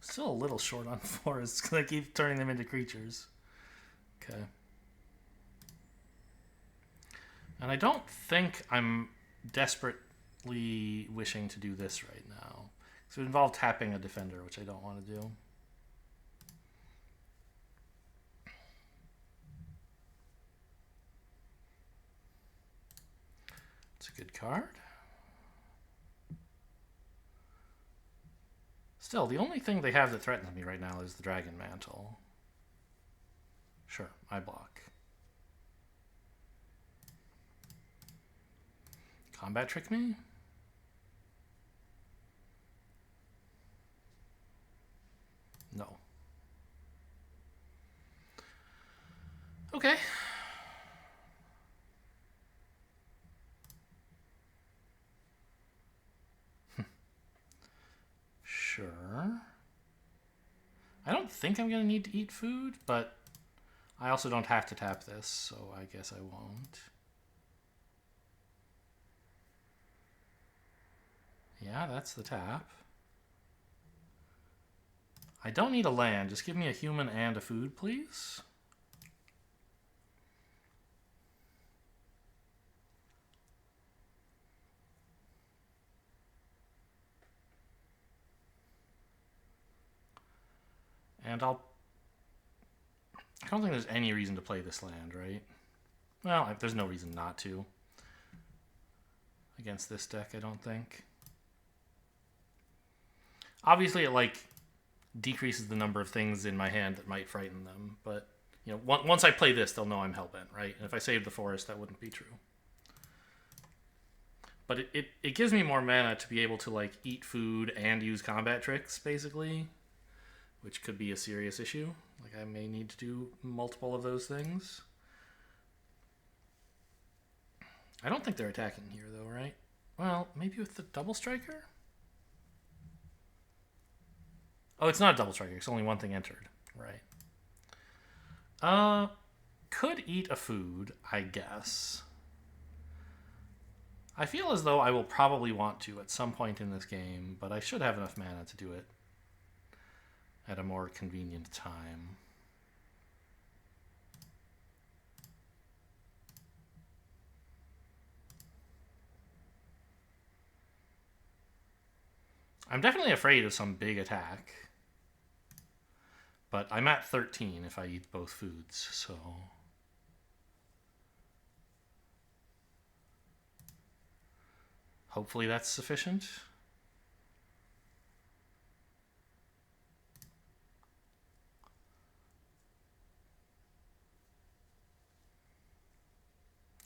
Still a little short on forests because I keep turning them into creatures. Okay. And I don't think I'm desperately wishing to do this right now. So it involved tapping a defender, which I don't want to do. It's a good card. Still, the only thing they have that threatens me right now is the Dragon Mantle. Sure, I block. Combat trick me? No. Okay. Sure. I don't think I'm going to need to eat food, but I also don't have to tap this, so I guess I won't. Yeah, that's the tap. I don't need a land. Just give me a human and a food, please. And I don't think there's any reason to play this land, right? Well, there's no reason not to. Against this deck, I don't think. Obviously, it, like, decreases the number of things in my hand that might frighten them. But, you know, once I play this, they'll know I'm hellbent, right? And if I save the forest, that wouldn't be true. But it gives me more mana to be able to, like, eat food and use combat tricks, basically. Which could be a serious issue. Like, I may need to do multiple of those things. I don't think they're attacking here, though, right? Well, maybe with the double striker? Oh, it's not a double striker. It's only one thing entered. Right. Could eat a food, I guess. I feel as though I will probably want to at some point in this game, but I should have enough mana to do it at a more convenient time. I'm definitely afraid of some big attack. But I'm at 13 if I eat both foods, so... hopefully that's sufficient.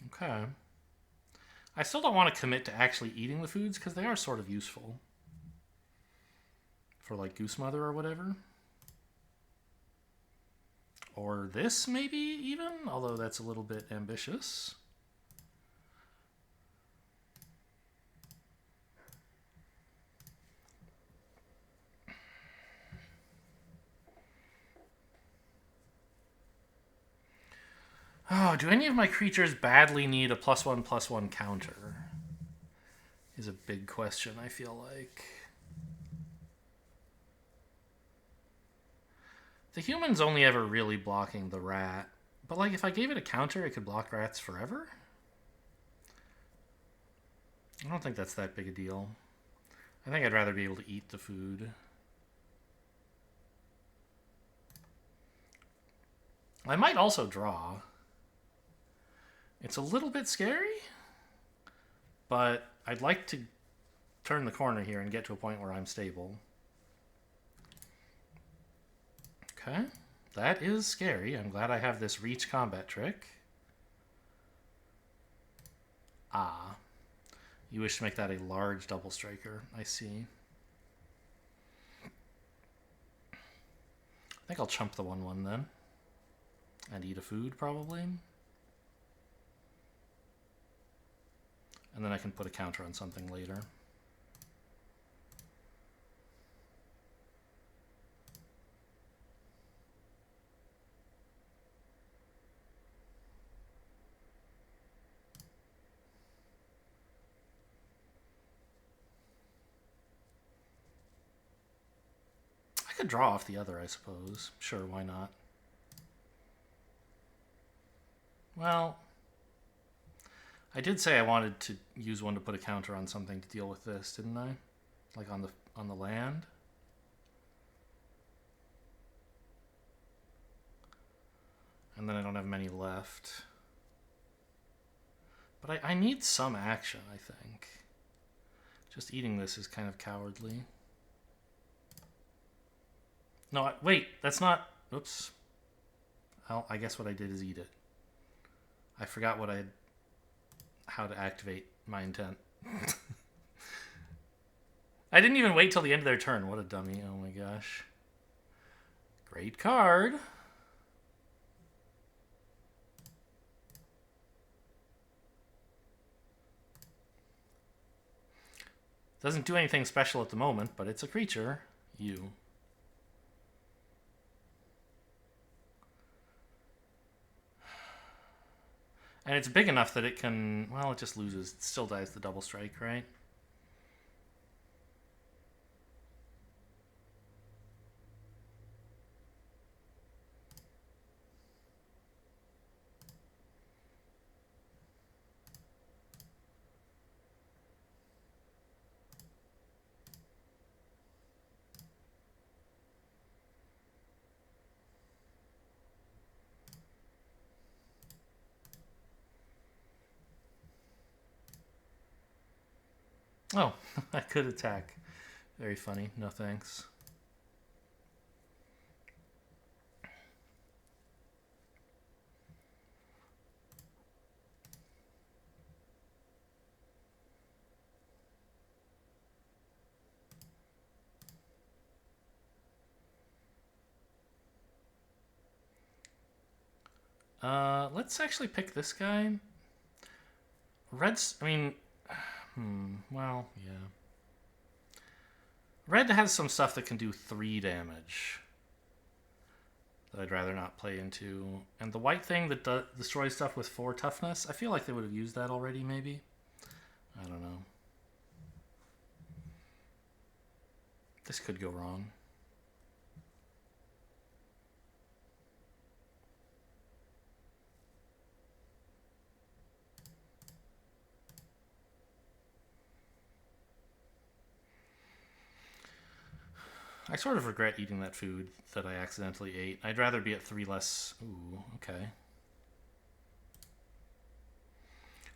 Okay. I still don't want to commit to actually eating the foods because they are sort of useful. For like Goose Mother or whatever. Or this, maybe, even? Although that's a little bit ambitious. Oh, do any of my creatures badly need a +1/+1 counter? Is a big question, I feel like. The human's only ever really blocking the rat. But, like, if I gave it a counter, it could block rats forever? I don't think that's that big a deal. I think I'd rather be able to eat the food. I might also draw. It's a little bit scary, but I'd like to turn the corner here and get to a point where I'm stable. Okay, that is scary. I'm glad I have this reach combat trick. Ah, you wish to make that a large double striker. I see. I think I'll chump the 1/1 then. And eat a food, probably. And then I can put a counter on something later. I could draw off the other, I suppose. Sure, why not? Well, I did say I wanted to use one to put a counter on something to deal with this, didn't I? Like on the land. And then I don't have many left. But I need some action, I think. Just eating this is kind of cowardly. No, wait, that's not... Oops. Well, I guess what I did is eat it. I forgot how to activate my intent. I didn't even wait till the end of their turn. What a dummy. Oh my gosh. Great card. Doesn't do anything special at the moment, but it's a creature. You. And it's big enough that it can... Well, it just loses. It still dies the double strike, right? Oh, I could attack. Very funny. No thanks. Let's actually pick this guy. Red's, I mean, well, yeah. Red has some stuff that can do 3 damage that I'd rather not play into. And the white thing that destroys stuff with 4 toughness, I feel like they would have used that already, maybe. I don't know. This could go wrong. I sort of regret eating that food that I accidentally ate. I'd rather be at 3 less... Ooh, okay.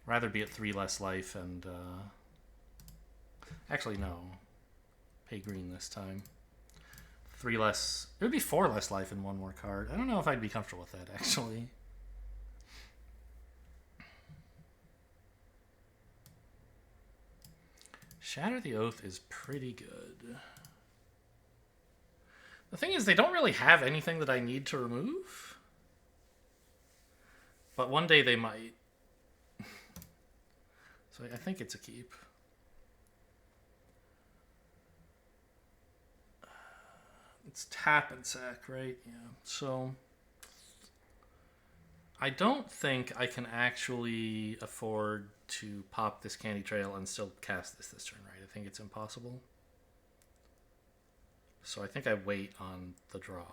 Rather be at 3 less life and... Actually, no. Pay green this time. 3 less... It would be 4 less life and 1 more card. I don't know if I'd be comfortable with that, actually. Shatter the Oath is pretty good. The thing is, they don't really have anything that I need to remove. But one day they might. So I think it's a keep. It's tap and sack, right? Yeah. So I don't think I can actually afford to pop this Candy Trail and still cast this turn, right? I think it's impossible. So I think I wait on the draw.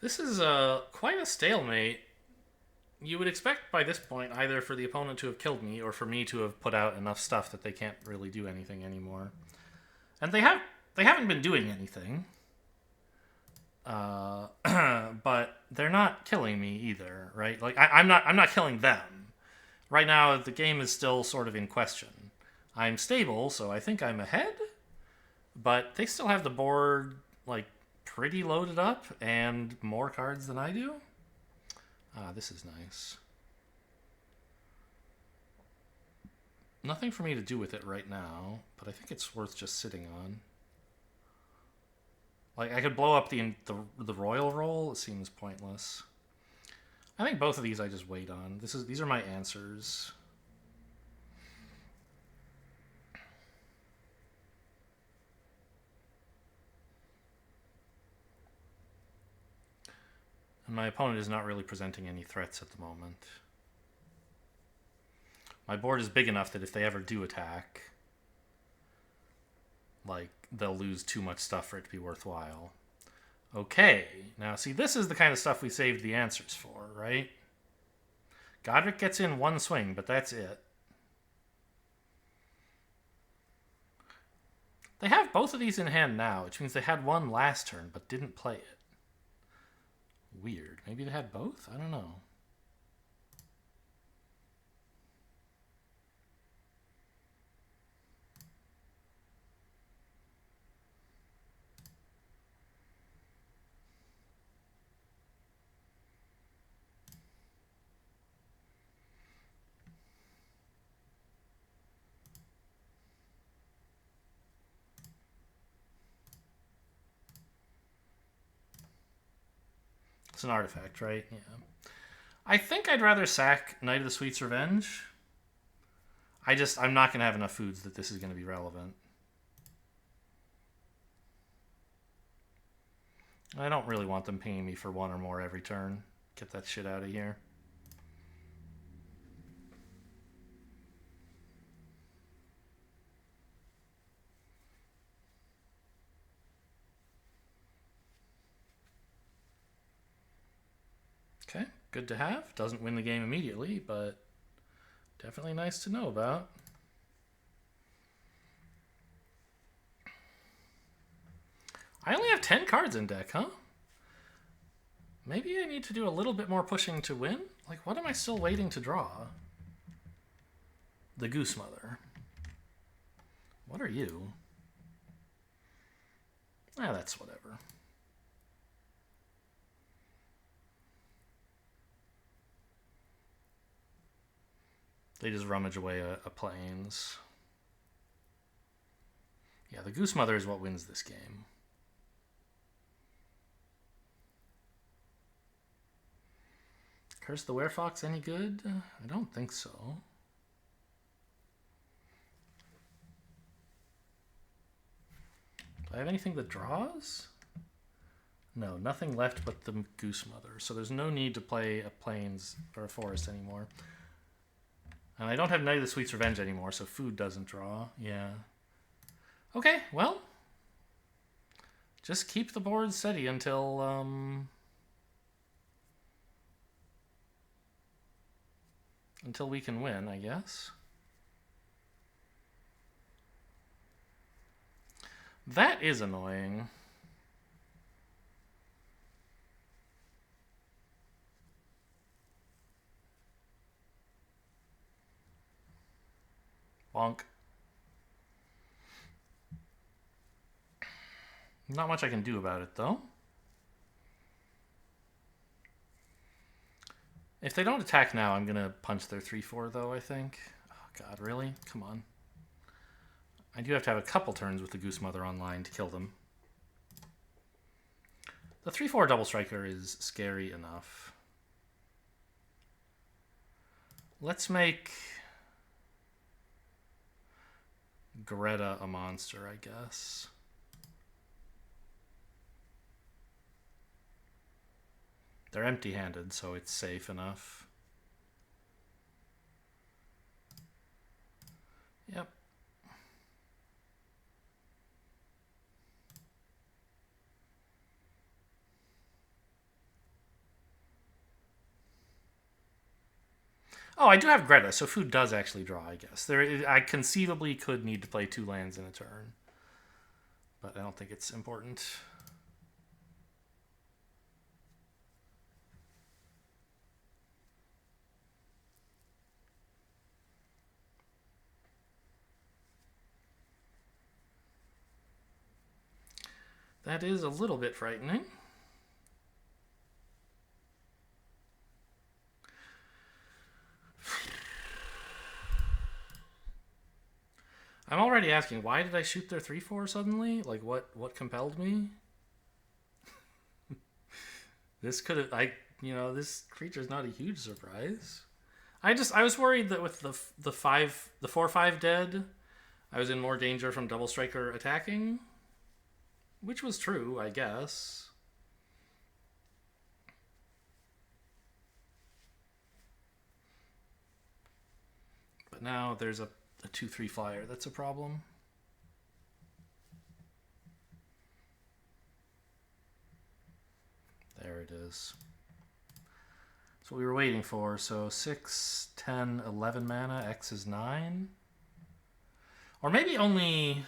This is quite a stalemate. You would expect by this point either for the opponent to have killed me or for me to have put out enough stuff that they can't really do anything anymore. And they haven't been doing anything. But they're not killing me either, right? Like I'm not killing them. Right now the game is still sort of in question. I'm stable, so I think I'm ahead, but they still have the board like pretty loaded up and more cards than I do. This is nice. Nothing for me to do with it right now, but I think it's worth just sitting on. Like, I could blow up the royal roll. It seems pointless. I think both of these I just wait on. These are my answers. And my opponent is not really presenting any threats at the moment. My board is big enough that if they ever do attack, like, they'll lose too much stuff for it to be worthwhile. Okay, now see, this is the kind of stuff we saved the answers for, right? Godric gets in 1 swing, but that's it. They have both of these in hand now, which means they had 1 last turn, but didn't play it. Weird. Maybe they had both? I don't know. It's an artifact, right? Yeah. I think I'd rather sack Knight of the Sweet's Revenge. I'm not going to have enough foods that this is going to be relevant. I don't really want them pinging me for 1 or more every turn. Get that shit out of here. Okay, good to have. Doesn't win the game immediately, but definitely nice to know about. I only have 10 cards in deck, huh? Maybe I need to do a little bit more pushing to win? Like, what am I still waiting to draw? The Goose Mother. What are you? Ah, that's whatever. They just rummage away a Plains. Yeah, the Goose Mother is what wins this game. Curse the Werefox any good? I don't think so. Do I have anything that draws? No, nothing left but the Goose Mother. So there's no need to play a Plains or a Forest anymore. And I don't have Night of the Sweet's Revenge anymore, so food doesn't draw. Yeah. Okay, well. Just keep the board steady until... until we can win, I guess. That is annoying. Bonk. Not much I can do about it, though. If they don't attack now, I'm going to punch their 3-4, though, I think. Oh, God, really? Come on. I do have to have a couple turns with the Goose Mother online to kill them. The 3-4 double striker is scary enough. Let's make Greta a monster, I guess. They're empty-handed, so it's safe enough. Yep. Oh, I do have Greta, so food does actually draw, I guess. I conceivably could need to play 2 lands in a turn. But I don't think it's important. That is a little bit frightening. I'm already asking, why did I shoot their 3-4 suddenly? Like, what compelled me? This could have, this creature's not a huge surprise. I was worried that with the 4-5 dead, I was in more danger from double striker attacking, which was true, I guess. But now there's a 2-3 flyer. That's a problem. There it is. That's what we were waiting for. So 6, 10, 11 mana. X is 9. Or maybe only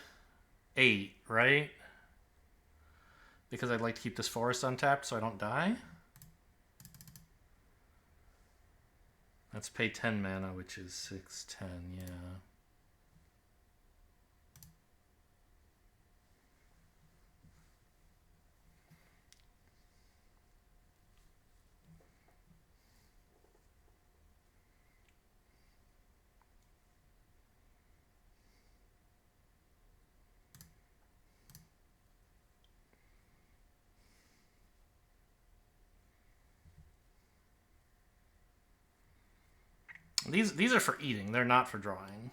8, right? Because I'd like to keep this forest untapped so I don't die. Let's pay 10 mana, which is 6, 10, yeah. These are for eating. They're not for drawing.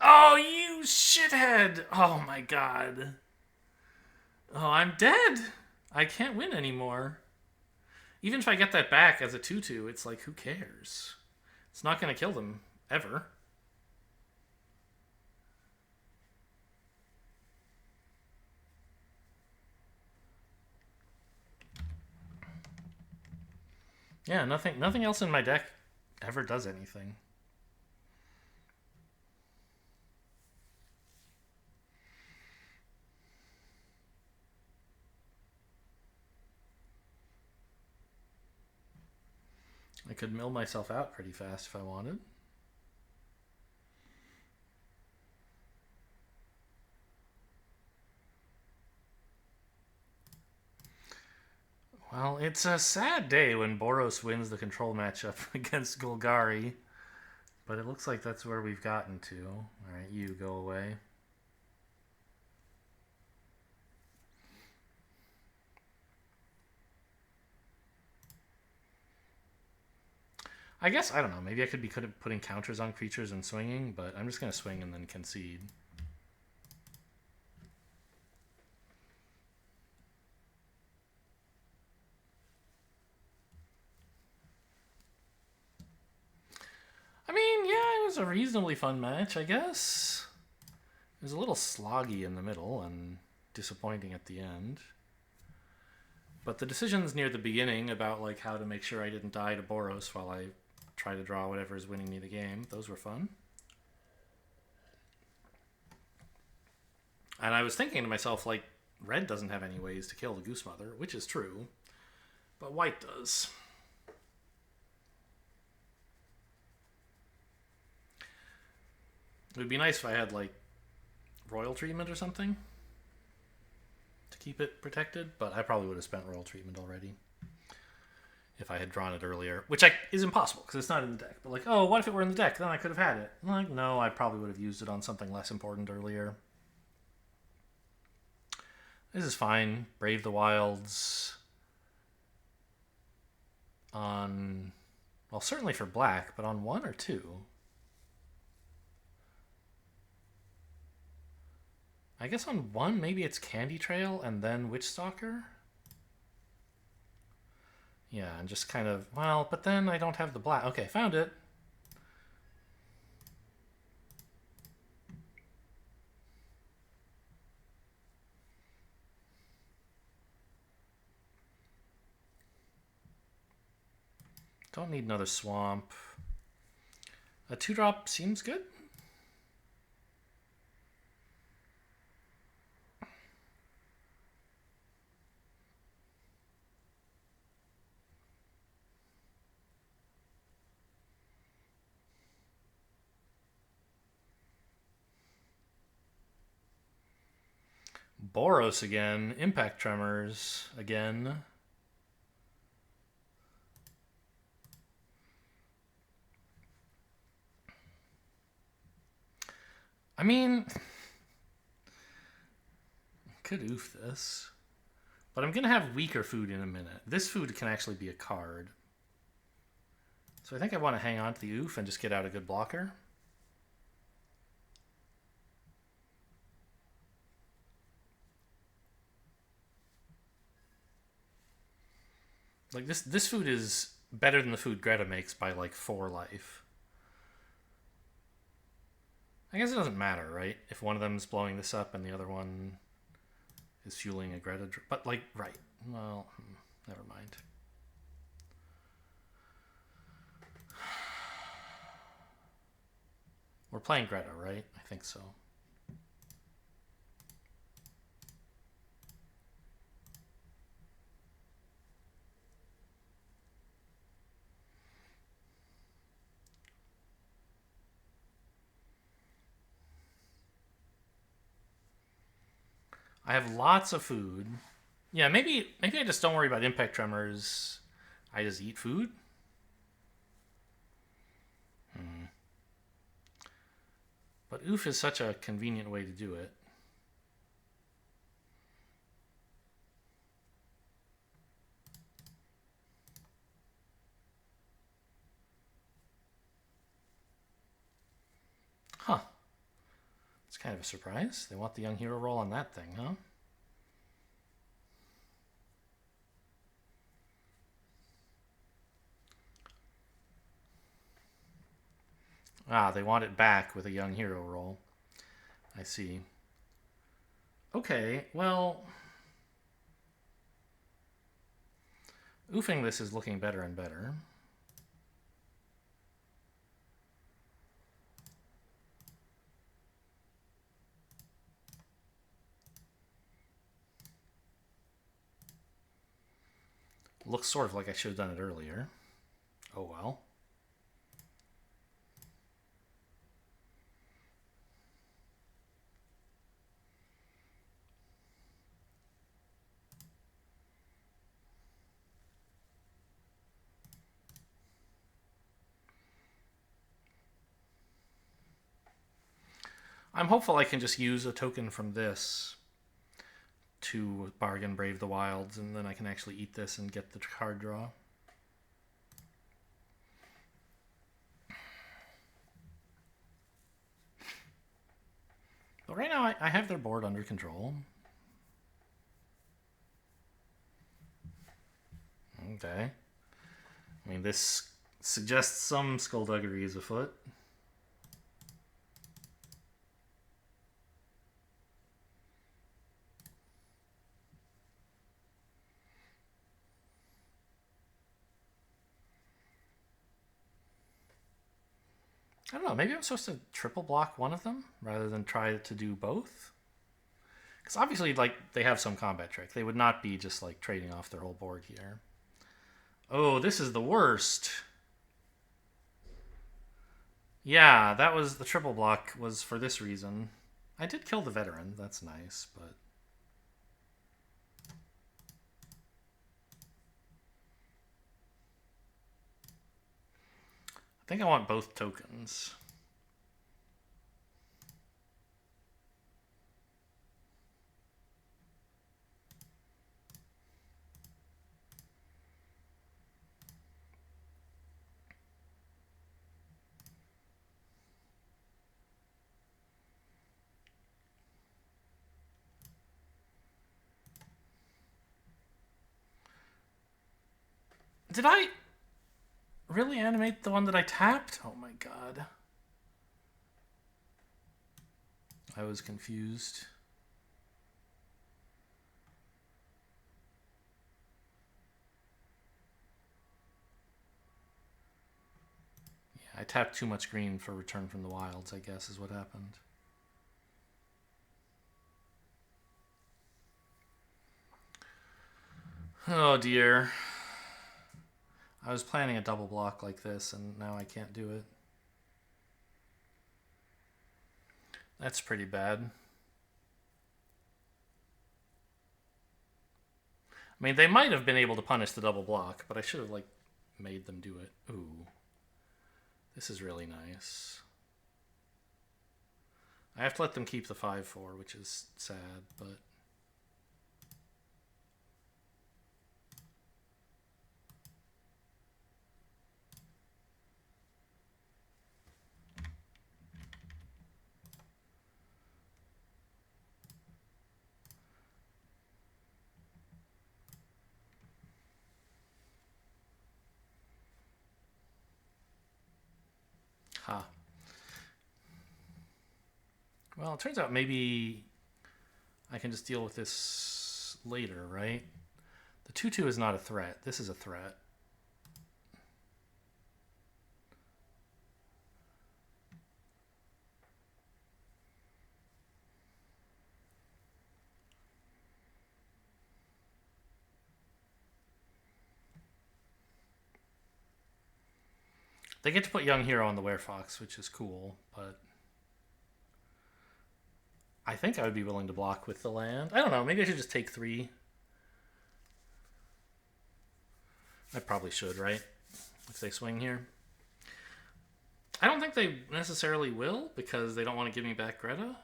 Oh, you shithead! Oh my god. Oh, I'm dead. I can't win anymore. Even if I get that back as a 2-2, it's like, who cares? It's not going to kill them, ever. Yeah, nothing else in my deck ever does anything. I could mill myself out pretty fast if I wanted. Well, it's a sad day when Boros wins the control matchup against Golgari, but it looks like that's where we've gotten to. Alright, you go away. I guess, I don't know, maybe I could be putting counters on creatures and swinging, but I'm just going to swing and then concede. I mean, yeah, it was a reasonably fun match, I guess. It was a little sloggy in the middle and disappointing at the end. But the decisions near the beginning about like how to make sure I didn't die to Boros while I try to draw whatever is winning me the game, those were fun. And I was thinking to myself, like, red doesn't have any ways to kill the Goose Mother, which is true, but white does. It would be nice if I had, like, royal treatment or something to keep it protected, but I probably would have spent royal treatment already if I had drawn it earlier, which is impossible because it's not in the deck. But like, oh, what if it were in the deck? Then I could have had it. Like, no, I probably would have used it on something less important earlier. This is fine. Brave the Wilds on, well, certainly for black, but on 1 or 2. I guess on 1, maybe it's Candy Trail and then Witch Stalker. Yeah, and just kind of, well, but then I don't have the black. Okay, found it. Don't need another swamp. A 2-drop seems good. Boros again. Impact Tremors again. I mean, could oof this. But I'm going to have weaker food in a minute. This food can actually be a card. So I think I want to hang on to the oof and just get out a good blocker. Like this food is better than the food Greta makes by like 4 life. I guess it doesn't matter, right? If one of them is blowing this up and the other one is fueling a Greta. But like, right. Well, never mind. We're playing Greta, right? I think so. I have lots of food. Yeah, maybe I just don't worry about impact tremors. I just eat food. But oof is such a convenient way to do it. Huh. It's kind of a surprise. They want the young hero roll on that thing, huh? Ah, they want it back with a young hero roll. I see. Okay, well... Oofing this is looking better and better. Looks sort of like I should have done it earlier. Oh well. I'm hopeful I can just use a token from this to bargain Brave the Wilds, and then I can actually eat this and get the card draw. But right now I have their board under control. Okay. I mean, this suggests some skullduggery is afoot. I don't know, maybe I'm supposed to triple block one of them rather than try to do both? Because obviously, like, they have some combat trick. They would not be just, like, trading off their whole board here. Oh, this is the worst. Yeah, that was the triple block was for this reason. I did kill the veteran. That's nice, but... I think I want both tokens. Did I really animate the one that I tapped? Oh my god. I was confused. Yeah, I tapped too much green for Return from the Wilds, I guess, is what happened. Oh dear. I was planning a double block like this, and now I can't do it. That's pretty bad. I mean, they might have been able to punish the double block, but I should have, like, made them do it. Ooh. This is really nice. I have to let them keep the 5-4, which is sad, but... Ha. Well, it turns out maybe I can just deal with this later, right? The 2-2 is not a threat. This is a threat. They get to put Young Hero on the Werefox, which is cool, but... I think I would be willing to block with the land. I don't know, maybe I should just take 3. I probably should, right? If they swing here. I don't think they necessarily will, because they don't want to give me back Greta.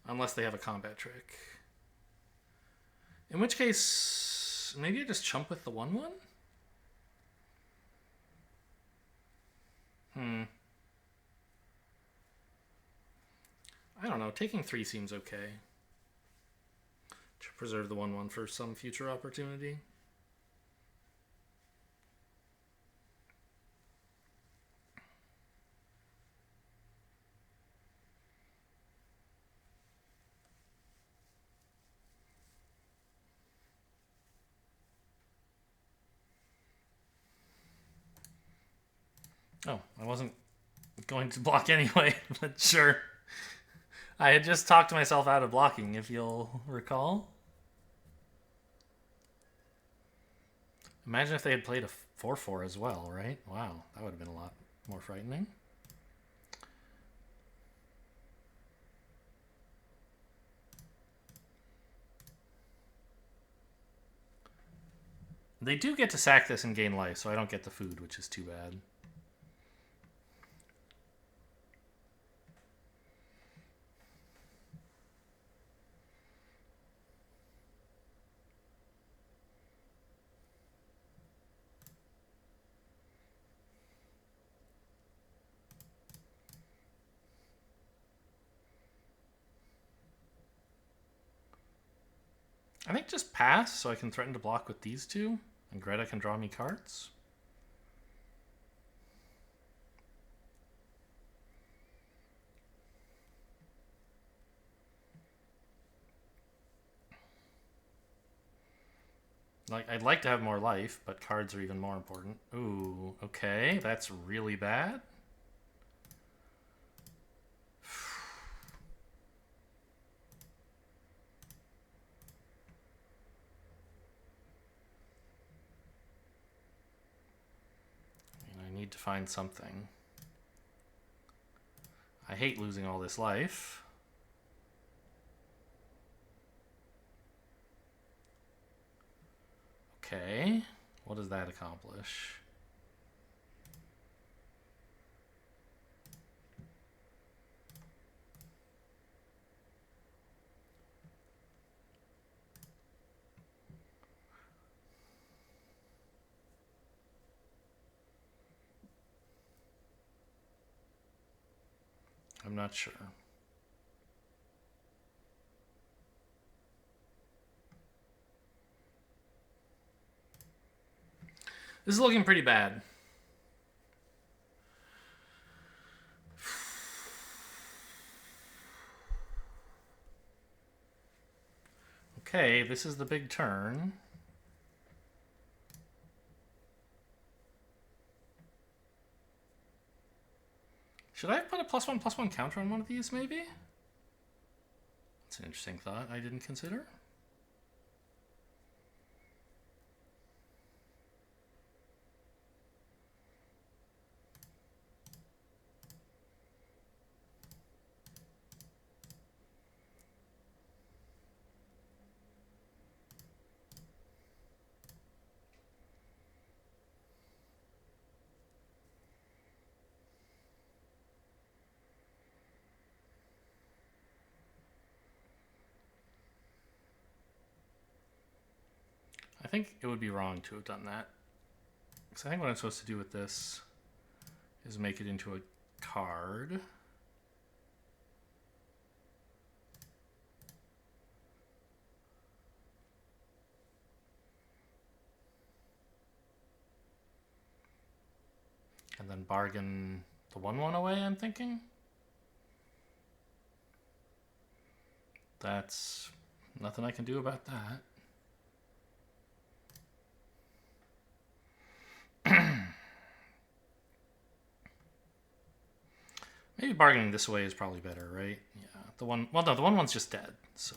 Unless they have a combat trick. In which case, maybe I just chump with the 1-1? I don't know, taking 3 seems okay. To preserve the 1-1 for some future opportunity. Oh, I wasn't going to block anyway, but sure. I had just talked myself out of blocking, if you'll recall. Imagine if they had played a 4-4 as well, right? Wow, that would have been a lot more frightening. They do get to sack this and gain life, so I don't get the food, which is too bad. I think just pass, so I can threaten to block with these two, and Greta can draw me cards. Like, I'd like to have more life, but cards are even more important. Ooh, okay, that's really bad. I need to find something. I hate losing all this life. Okay, what does that accomplish? I'm not sure. This is looking pretty bad. Okay, this is the big turn. Should I put a +1/+1 counter on one of these, maybe? That's an interesting thought I didn't consider. I think it would be wrong to have done that. Because I think what I'm supposed to do with this is make it into a card. And then bargain the 1/1 away, I'm thinking. That's nothing I can do about that. Maybe bargaining this way is probably better, right? Yeah. The 1/1's just dead, so.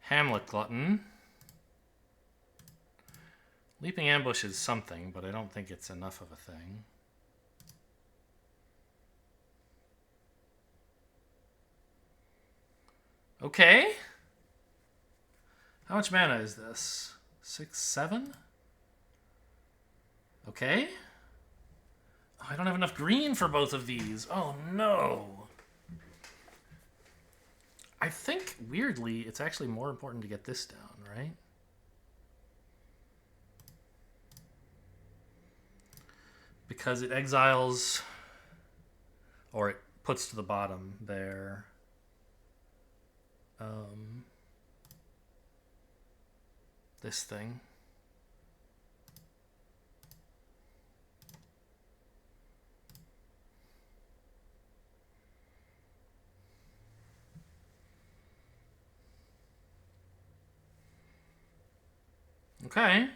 Hamlet Glutton. Leaping Ambush is something, but I don't think it's enough of a thing. Okay. How much mana is this? 6, 7? Okay. Oh, I don't have enough green for both of these. Oh, no. I think, weirdly, it's actually more important to get this down, right? Because it exiles, or it puts to the bottom there. This thing. Okay. Am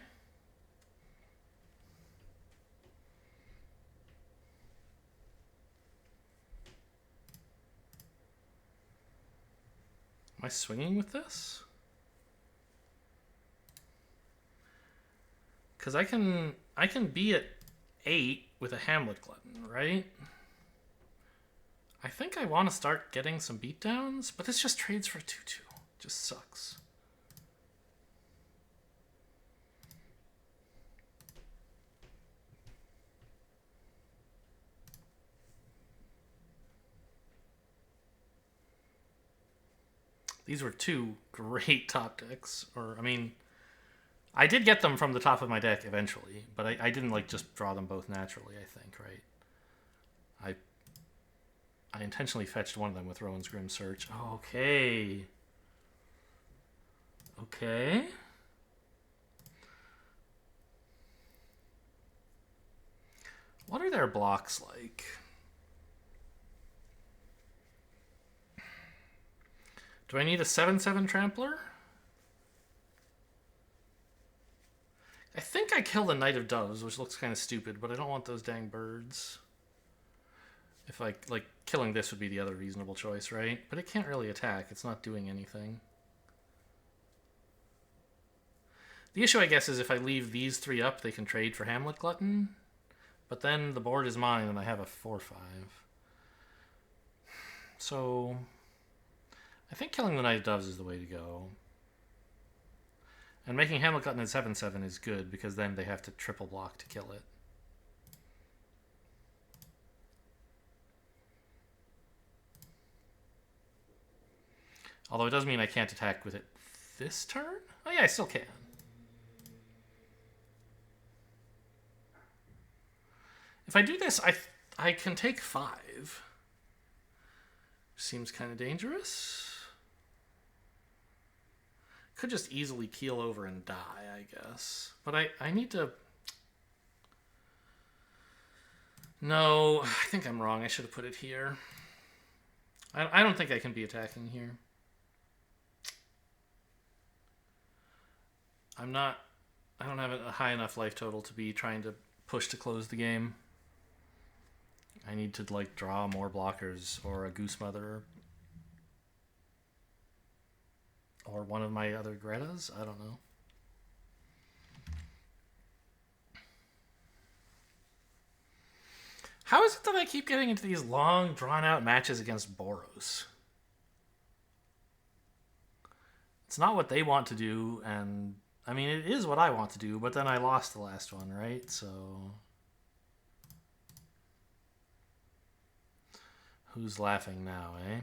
I swinging with this? Because I can be at 8 with a Hamlet Glutton, right? I think I want to start getting some beatdowns, but this just trades for 2/2. Just sucks. These were two great top decks. Or, I mean, I did get them from the top of my deck eventually, but I didn't like just draw them both naturally, I think, right? I intentionally fetched one of them with Rowan's Grim Search. Okay. Okay. What are their blocks like? Do I need a 7/7 Trampler? I think I kill the Knight of Doves, which looks kind of stupid, but I don't want those dang birds. If like killing this would be the other reasonable choice, right? But it can't really attack. It's not doing anything. The issue, I guess, is if I leave these 3 up, they can trade for Hamlet Glutton. But then the board is mine, and I have a 4/5. So I think killing the Knight of Doves is the way to go. And making Hamlet Glutton at 7/7 is good, because then they have to triple block to kill it. Although it does mean I can't attack with it this turn? Oh yeah, I still can. If I do this, I can take 5. Seems kind of dangerous. Could just easily keel over and die, I guess. But I need to... No, I think I'm wrong. I should have put it here. I don't think I can be attacking here. I don't have a high enough life total to be trying to push to close the game. I need to like draw more blockers or a Goose Mother or one of my other Gretas. I don't know. How is it that I keep getting into these long, drawn-out matches against Boros? It's not what they want to do, and I mean, it is what I want to do, but then I lost the last one, right? So who's laughing now, eh?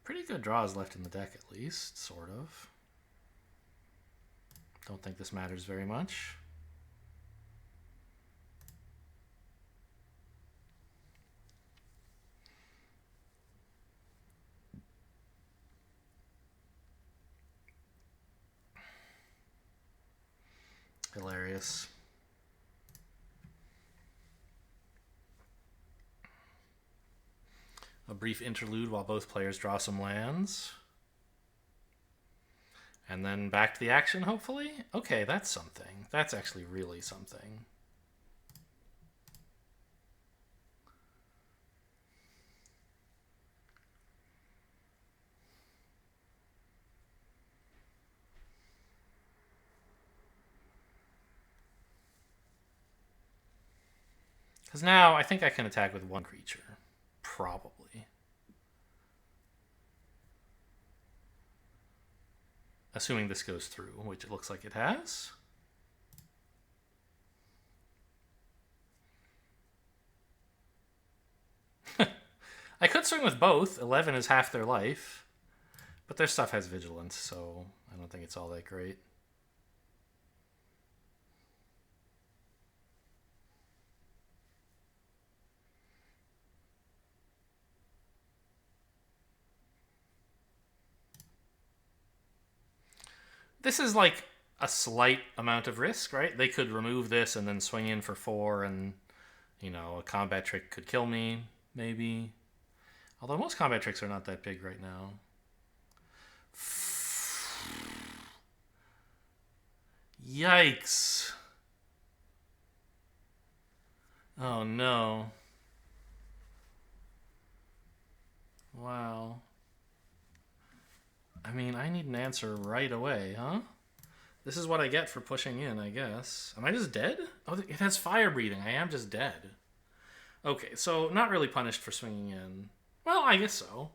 Pretty good draws left in the deck, at least, sort of. Don't think this matters very much. Hilarious. A brief interlude while both players draw some lands. And then back to the action, hopefully? Okay, that's something. That's actually really something. Because now I think I can attack with one creature. Probably. Assuming this goes through, which it looks like it has. I could swing with both. 11 is half their life. But their stuff has vigilance, so I don't think it's all that great. This is like a slight amount of risk, right? They could remove this and then swing in for 4 and, you know, a combat trick could kill me, maybe. Although most combat tricks are not that big right now. Yikes. Oh no. Wow. I mean, I need an answer right away, huh? This is what I get for pushing in, I guess. Am I just dead? Oh, it has fire breathing. I am just dead. Okay, so not really punished for swinging in. Well, I guess so.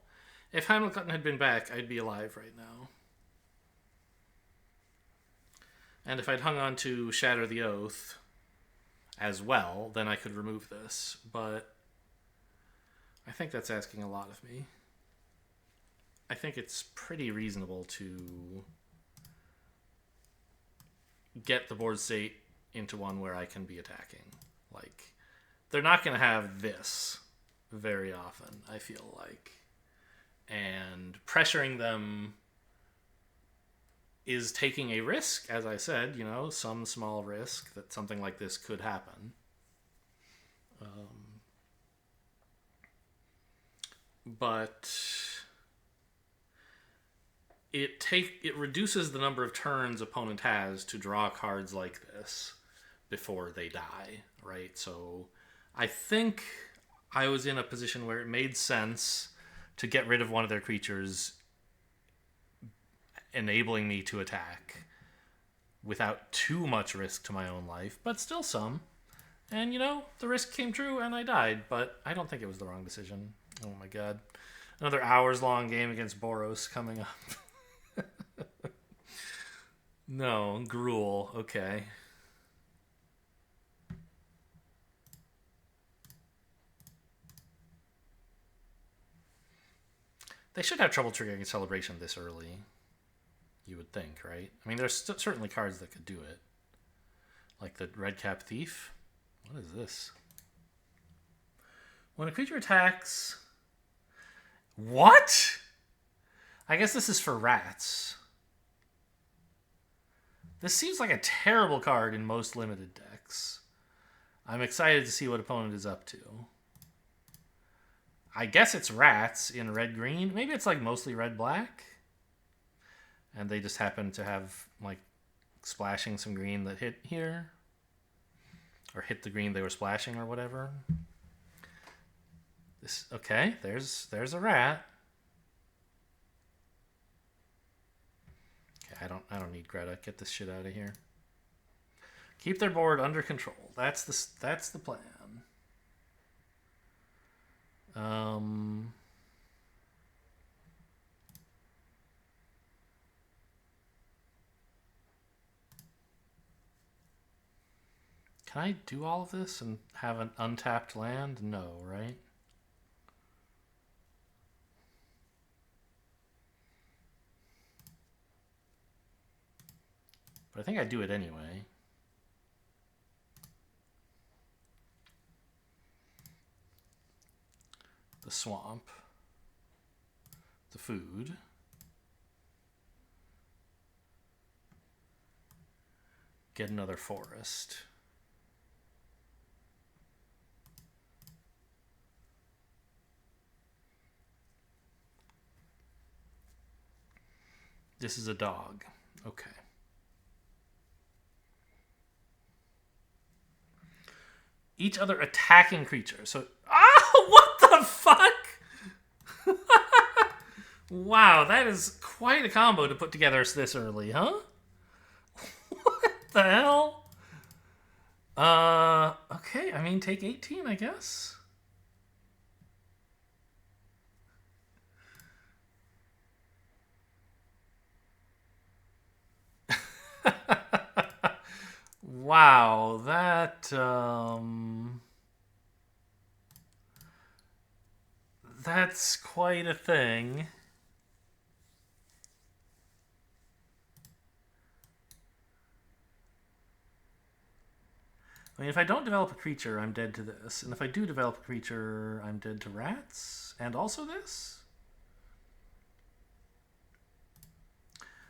If Hamilton had been back, I'd be alive right now. And if I'd hung on to Shatter the Oath as well, then I could remove this. But I think that's asking a lot of me. I think it's pretty reasonable to get the board state into one where I can be attacking. Like, they're not going to have this very often, I feel like. And pressuring them is taking a risk, as I said, you know, some small risk that something like this could happen. But it reduces the number of turns opponent has to draw cards like this before they die, right? So I think I was in a position where it made sense to get rid of one of their creatures, enabling me to attack without too much risk to my own life, but still some. And, you know, the risk came true and I died, but I don't think it was the wrong decision. Oh my god. Another hours-long game against Boros coming up. No, gruel. Okay. They should have trouble triggering a celebration this early. You would think, right? I mean, there's certainly cards that could do it. Like the Red Cap Thief. What is this? When a creature attacks... What? I guess this is for rats. This seems like a terrible card in most limited decks. I'm excited to see what opponent is up to. I guess it's rats in red-green. Maybe it's like mostly red-black. And they just happen to have like splashing some green that hit here. Or hit the green they were splashing or whatever. This, okay, there's a rat. Okay, I don't need Greta. Get this shit out of here. Keep their board under control. That's the plan. Can I do all of this and have an untapped land? No, right? But I think I do it anyway. The swamp. The food. Get another forest. This is a dog. Okay. Each other attacking creature. So, what the fuck? Wow, that is quite a combo to put together this early, huh? What the hell? Okay, I mean, take 18, I guess. Wow, that's quite a thing. I mean, if I don't develop a creature, I'm dead to this. And if I do develop a creature, I'm dead to rats. And also this?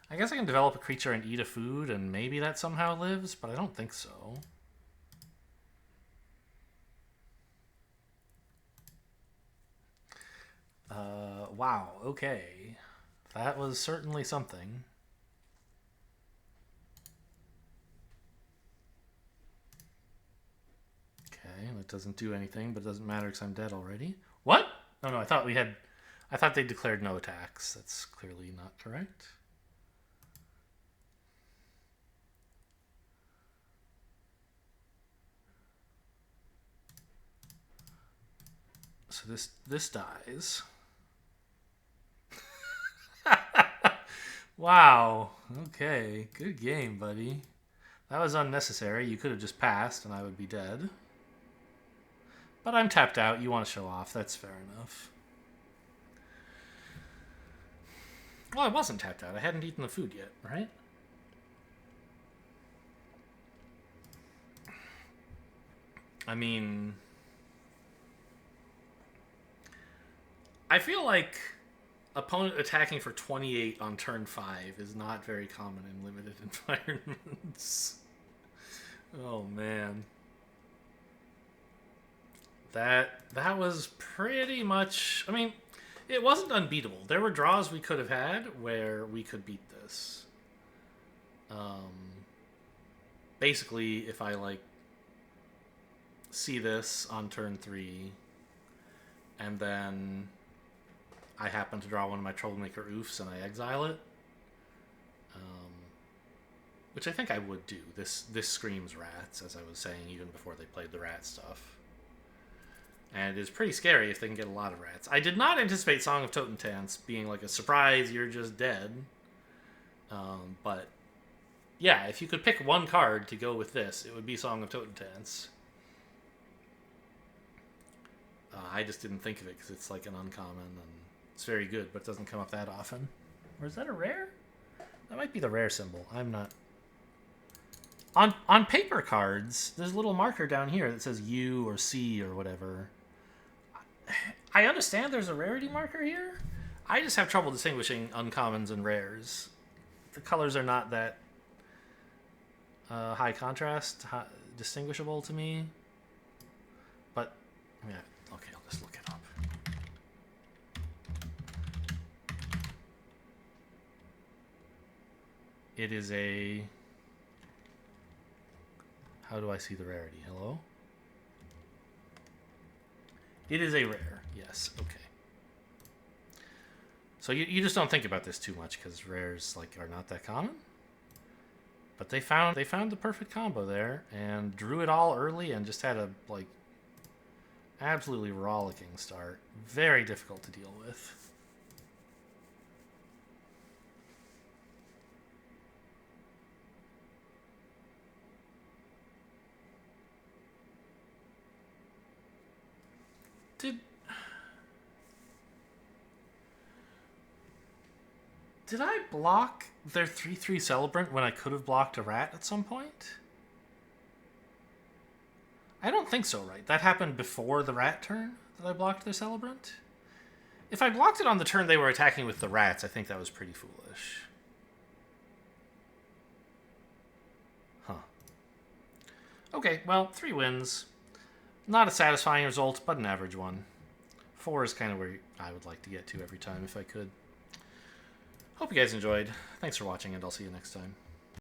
I guess I can develop a creature and eat a food, and maybe that somehow lives, but I don't think so. Wow, okay. That was certainly something. that doesn't do anything, but it doesn't matter because I'm dead already. What? Oh no, I thought they declared no attacks. That's clearly not correct. So this dies. Wow. Okay. Good game, buddy. That was unnecessary. You could have just passed and I would be dead. But I'm tapped out. You want to show off. That's fair enough. Well, I wasn't tapped out. I hadn't eaten the food yet, right? I mean, I feel like opponent attacking for 28 on turn 5 is not very common in limited environments. Oh, man. That was pretty much... I mean, it wasn't unbeatable. There were draws we could have had where we could beat this. Basically, if I, like, see this on turn 3, and then I happen to draw one of my Troublemaker oofs and I exile it, which I think I would do. This screams rats, as I was saying, even before they played the rat stuff. And it is pretty scary if they can get a lot of rats. I did not anticipate Song of Totentanz being like a surprise, you're just dead. But yeah, if you could pick one card to go with this, it would be Song of Totentanz. I just didn't think of it because it's like an uncommon and it's very good, but it doesn't come up that often. Or is that a rare? That might be the rare symbol. I'm not... On paper cards, there's a little marker down here that says U or C or whatever. I understand there's a rarity marker here. I just have trouble distinguishing uncommons and rares. The colors are not that high contrast, distinguishable to me. But, yeah, okay, I'll just look it up. It is a... How do I see the rarity? Hello? It is a rare. Yes, okay. So you just don't think about this too much because rares like are not that common. But they found the perfect combo there and drew it all early and just had a like absolutely rollicking start. Very difficult to deal with. Did I block their 3/3 Celebrant when I could have blocked a rat at some point? I don't think so, right? That happened before the rat turn that I blocked their Celebrant? If I blocked it on the turn they were attacking with the rats, I think that was pretty foolish. Huh. Okay, well, 3 wins. Not a satisfying result, but an average one. 4 is kind of where I would like to get to every time if I could. Hope you guys enjoyed. Thanks for watching, and I'll see you next time.